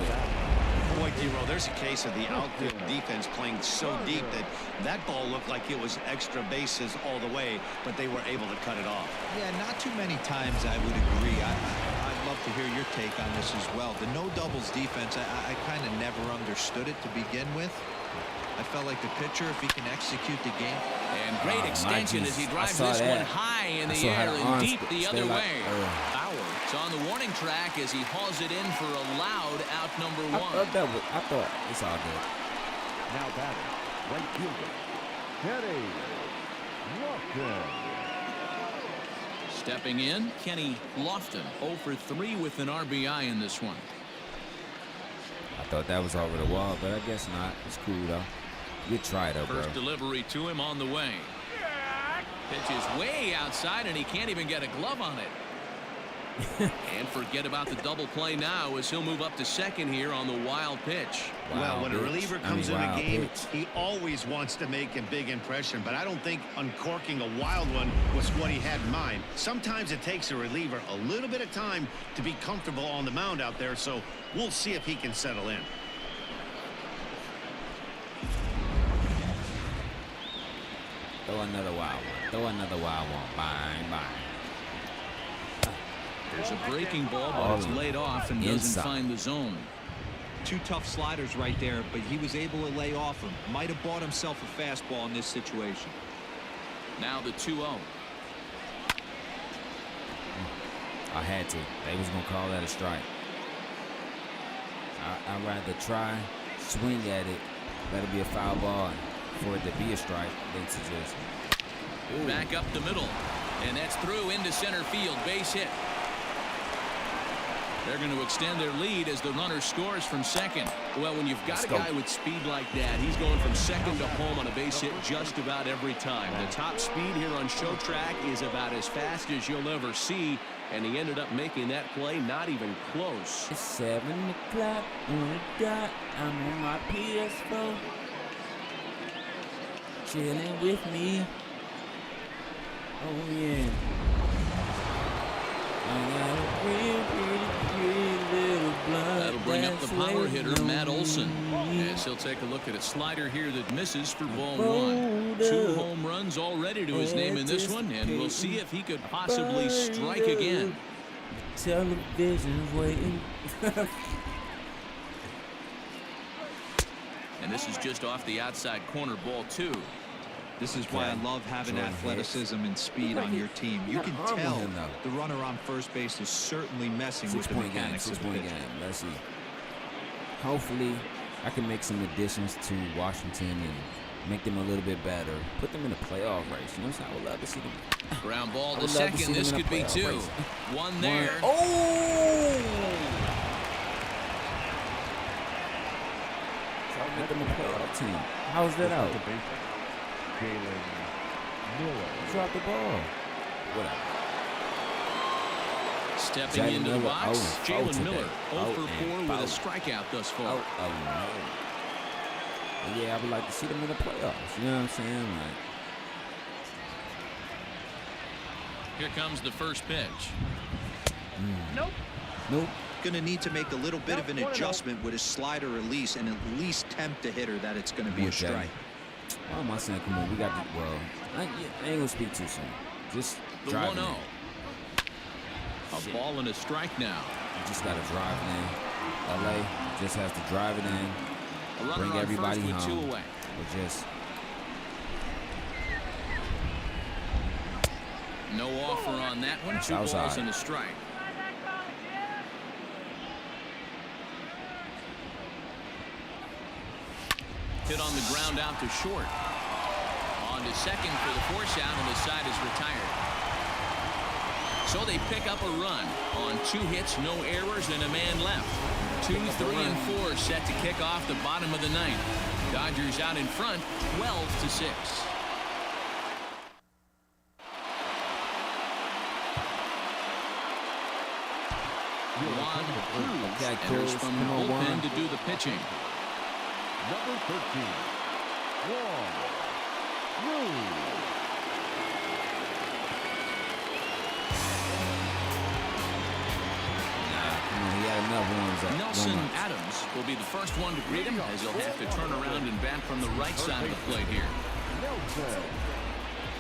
Boy, D-Roll, there's a case of the outfield defense playing so deep that that ball looked like it was extra bases all the way, but they were able to cut it off. Yeah, not too many times I would agree. I'd love to hear your take on this as well. The no doubles defense, I kind of never understood it to begin with. I felt like the pitcher, if he can execute the game. And great extension as he drives this one high in the air and deep the other way. Bauer is on the warning track as he hauls it in for a loud out number 1. I thought it's all good. Now batting, right fielder, Kenny Lofton. Stepping in, Kenny Lofton, 0 for 3 with an RBI in this one. I thought that was over the wall, but I guess not. It's cool, though. Good try, though, bro. First delivery to him on the way. Pitch is way outside, and he can't even get a glove on it. And forget about the double play now as he'll move up to second here on the wild pitch. Well, when a reliever comes in a game, pitch. he always wants to make a big impression, but I don't think uncorking a wild one was what he had in mind. Sometimes it takes a reliever a little bit of time to be comfortable on the mound out there, so we'll see if he can settle in. Throw another wild one. Throw another wild one. Bang, bang. There's a breaking ball, but it's laid off and doesn't find the zone. Two tough sliders right there, but he was able to lay off him. Might have bought himself a fastball in this situation. Now the 2-0. I had to. They was gonna call that a strike. I'd rather try, swing at it, let it be a foul ball for it to be a strike than to just. Ooh. Back up the middle, and that's through into center field. Base hit. They're going to extend their lead as the runner scores from second. Well, when you've got a guy with speed like that, he's going from second to home on a base hit just about every time. The top speed here on Show Track is about as fast as you'll ever see, and he ended up making that play not even close. It's 7 o'clock on the dot. I'm on my PS4, chilling with me. Oh yeah. That'll bring up the power hitter, Matt Olson, as he'll take a look at a slider here that misses for ball one. 2 home runs already to his name in this one, and we'll see if he could possibly strike again. Television's waiting. And this is just off the outside corner, ball 2. This is why I love having athleticism and speed on your team. You can tell the runner on first base is certainly messing with the mechanics of the pitch. Let's see. Hopefully, I can make some additions to Washington and make them a little bit better. Put them in a playoff race. You know what I'm saying? I would love to see them. Ground ball to second. This could be 2. One there. Oh! So I'll make them a playoff team. How is that out? Drop the ball. Whatever. Stepping into the box, Jalen Miller, 0 for 4 with a strikeout thus far. Oh, no. Yeah, I would like to see them in the playoffs. You know what I'm saying? Like, here comes the first pitch. Nope. Going to need to make a little bit of an adjustment with his slider release and at least tempt the hitter that it's going to be a strike. Why am I saying, come on, we got the, well, I ain't going to speak too soon. Just the drive 1-0. A ball and a strike now. You just got to drive it in. LA just has to drive it in. Bring everybody home. 2 away. Or just. No offer on that one. 2 balls and a strike. Hit on the ground out to short. On to second for the force out, and the side is retired. So they pick up a run on 2 hits, no errors, and a man left. 2, 3, and 4 set to kick off the bottom of the 9th. Dodgers out in front, 12-6. Juan Cruz enters from the bullpen to do the pitching. Number 13, Juan Cruz. Nelson Adams will be the first one to greet him, as he'll have to turn around and bat from the right side of the plate here.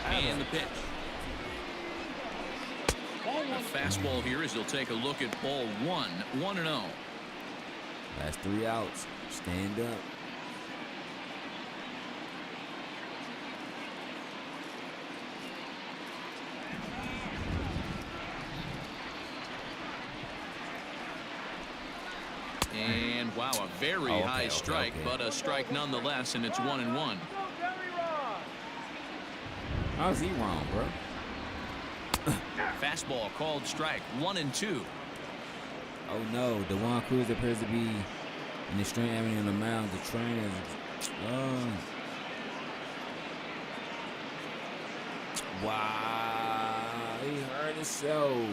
And the pitch. A fastball here as he'll take a look at ball 1, 1-0. Last 3 outs. Stand up. And wow, a very high strike, but a strike nonetheless, and it's 1-1. How's he wrong, bro? Fastball called strike, 1-2. Oh no, the Juan Cruz appears to be in the straight avenue on the mound. The train is. Wow, he hurt himself.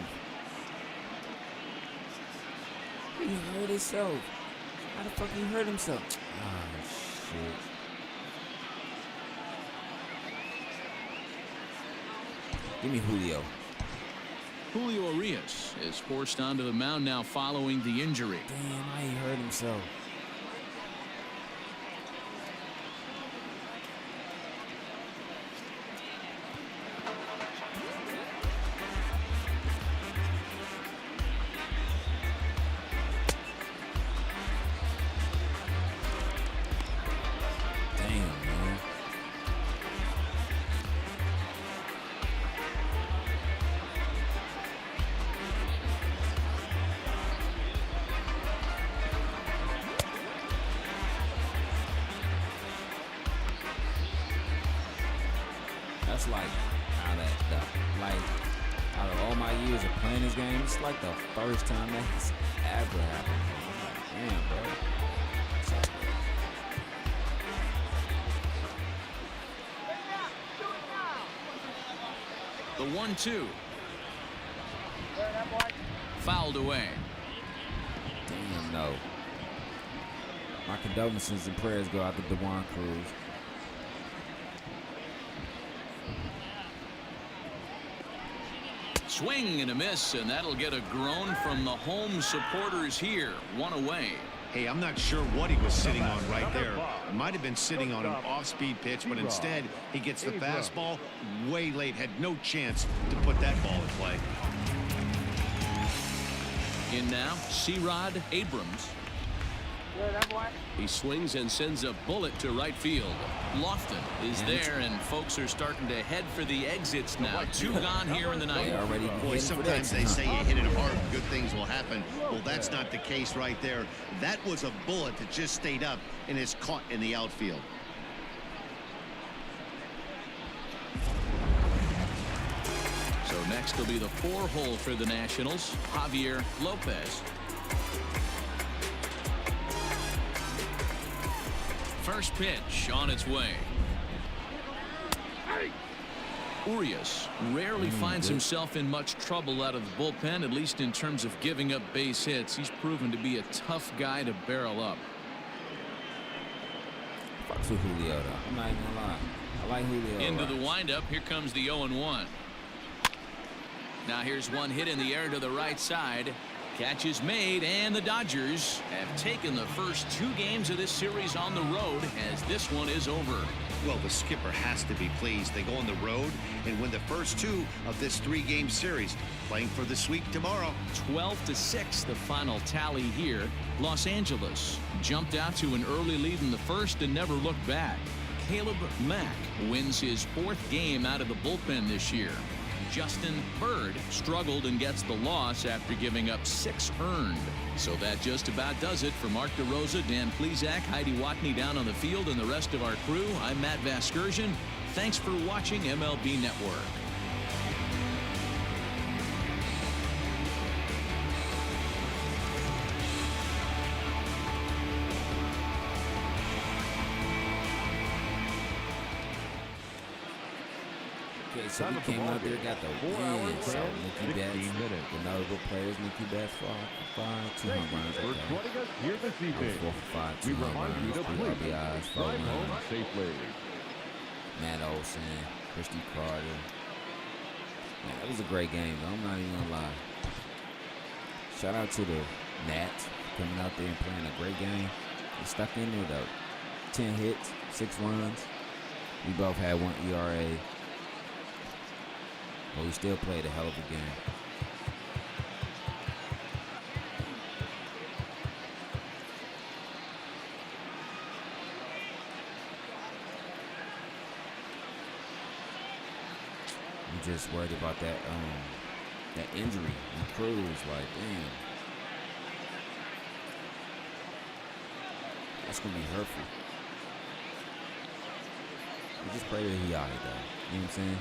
He hurt himself. How the fuck he hurt himself? Oh shit. Give me Julio. Julio Urias is forced onto the mound now following the injury. Damn, how he hurt himself. it's like out of all my years of playing this game, it's like the first time that has ever happened. I'm like, damn, bro. The 1-2. Fouled away. Damn, no. My condolences and prayers go out to DeJuan Cruz. Swing and a miss, and that'll get a groan from the home supporters here. 1 away. Hey, I'm not sure what he was sitting on right there. It might have been sitting on an off-speed pitch, but instead he gets the fastball way late. Had no chance to put that ball in play. In now, C-Rod Abrams. He swings and sends a bullet to right field. Lofton is there, and folks are starting to head for the exits now. 2 gone here in the ninth. Boy, sometimes they say you hit it hard, good things will happen. Well, that's not the case right there. That was a bullet that just stayed up and is caught in the outfield. So next will be the 4-hole for the Nationals, Javier Lopez. First pitch on its way. Urias rarely finds himself in much trouble out of the bullpen, at least in terms of giving up base hits. He's proven to be a tough guy to barrel up. Fucks with Julio, though. I'm not even gonna lie. I like Julio. Into the windup. Here comes the 0-1. Now here's one hit in the air to the right side. Catch is made, and the Dodgers have taken the first 2 games of this series on the road, as this one is over. Well, the skipper has to be pleased. They go on the road and win the first 2 of this 3-game series, playing for the sweep tomorrow. 12-6 the final tally here. Los Angeles jumped out to an early lead in the first and never looked back. Caleb Mack wins his 4th game out of the bullpen this year. Justin Bird struggled and gets the loss after giving up 6 earned. So that just about does it for Mark DeRosa, Dan Plesac, Heidi Watney down on the field, and the rest of our crew. I'm Matt Vasgersian. Thanks for watching MLB Network. Okay, so we came out there, got the win. So Mookie Betts, the notable players, Mookie Betts 5 2 home runs. For joining us here this evening, 4 for 5, 2 we home remind you runs, to 3 please RBIs, 4 drive home runs. safely. Matt Olson, Christy Carter. Man, it was a great game, though. I'm not even gonna lie. Shout out to the Nats coming out there and playing a great game. They stuck in there though. 10 hits, 6 runs. We both had 1 ERA. But we still played a hell of a game. I'm just worried about that injury and Cruz. Like, damn, that's gonna be hurtful. We just pray that he out though. You know what I'm saying?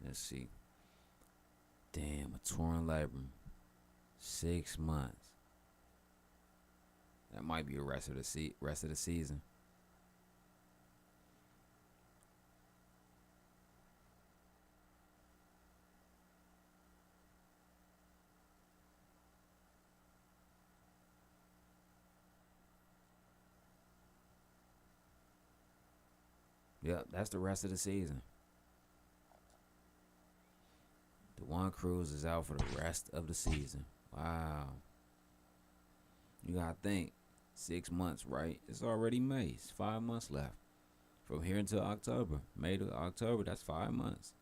Let's see. Damn, a torn labrum. 6 months. That might be the rest of the season. Yep, that's the rest of the season. DeJuan Cruz is out for the rest of the season. Wow. You gotta think, 6 months, right? It's already May. It's 5 months left. From here until October. May to October, that's 5 months.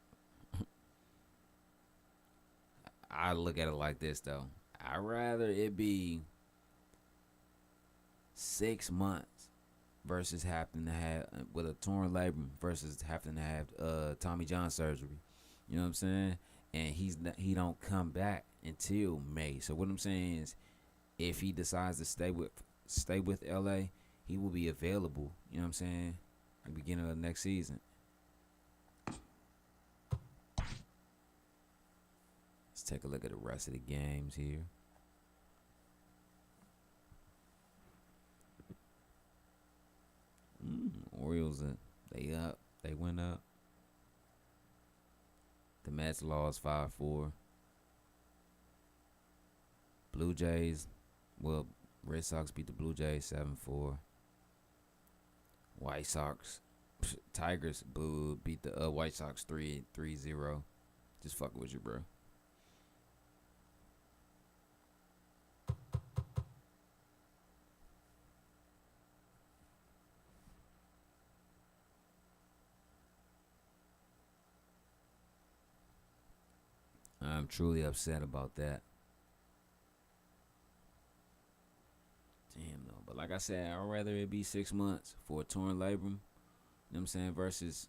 I look at it like this, though. I'd rather it be 6 months versus having to have with a torn labrum versus having to have Tommy John surgery. You know what I'm saying? And he don't come back until May. So what I'm saying is, if he decides to stay with LA, he will be available. You know what I'm saying? At the beginning of the next season. Let's take a look at the rest of the games here. Orioles, they up. They went up. The Mets lost 5-4. Blue Jays, well, Red Sox beat the Blue Jays 7-4. White Sox, Tigers, beat the White Sox 3-0. Just fucking with you, bro. I'm truly upset about that. Damn, though. But like I said, I'd rather it be 6 months for a torn labrum, you know what I'm saying, versus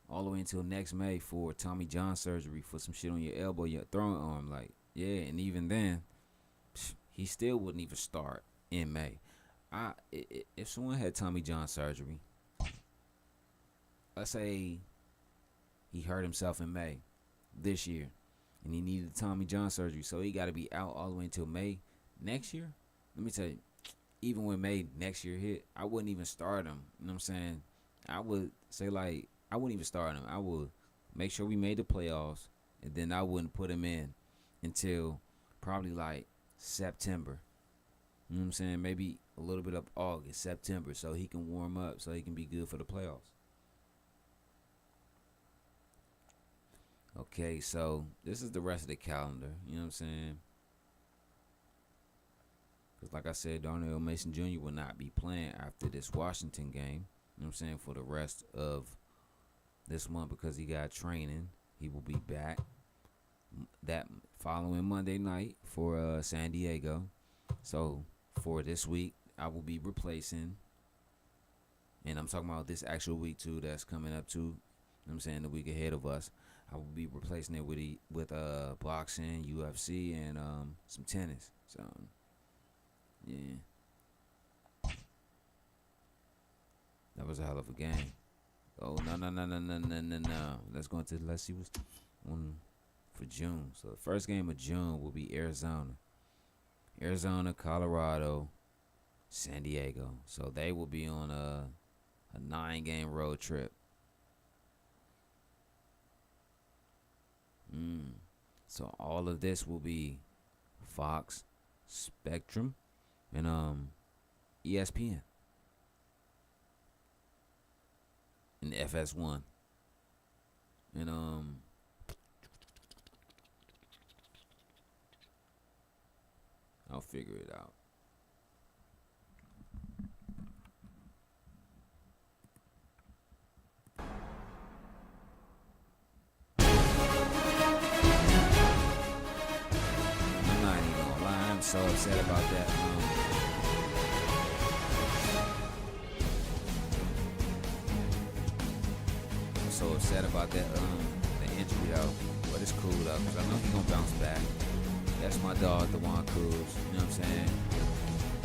all the way until next May for Tommy John surgery for some shit on your elbow, your throwing arm. Like, yeah, and even then, he still wouldn't even start in May. If someone had Tommy John surgery, let's say he hurt himself in May this year, and he needed Tommy John surgery, so he got to be out all the way until May next year. Let me tell you, even when May next year hit, I wouldn't even start him. You know what I'm saying? I would say, like, I wouldn't even start him. I would make sure we made the playoffs, and then I wouldn't put him in until probably like September. You know what I'm saying? Maybe a little bit of August, September, so he can warm up, so he can be good for the playoffs. Okay, so this is the rest of the calendar. You know what I'm saying? Because like I said, Darnell Mason Jr. will not be playing after this Washington game. You know what I'm saying? For the rest of this month, because he got training. He will be back that following Monday night for San Diego. So for this week, I will be replacing. And I'm talking about this actual week too that's coming up too. You know what I'm saying? The week ahead of us. I will be replacing it with boxing, UFC, and some tennis. So, yeah. That was a hell of a game. Oh, no. Let's see what's on for June. So, the first game of June will be Arizona. Arizona, Colorado, San Diego. So, they will be on a 9-game road trip. So all of this will be Fox, Spectrum, and ESPN, and FS1, and I'll figure it out. I'm so upset about that. I'm so upset about that. The injury though, but it's cool though, cause I know he's gonna bounce back. That's my dog, DeJuan Cruz. You know what I'm saying?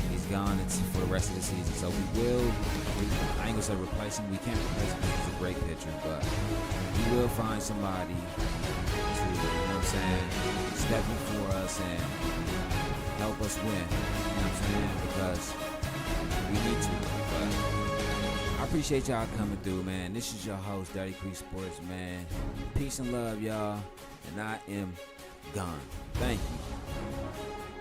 He's gone for the rest of the season, so I ain't gonna say replace him. We can't replace him because he's a great pitcher, but we will find somebody to, you know what I'm saying, step in for us and help us win, you know what I'm saying, because we need to. But I appreciate y'all coming through, man. This is your host, Dirty Creek Sports, man. Peace and love, y'all, and I am gone. Thank you.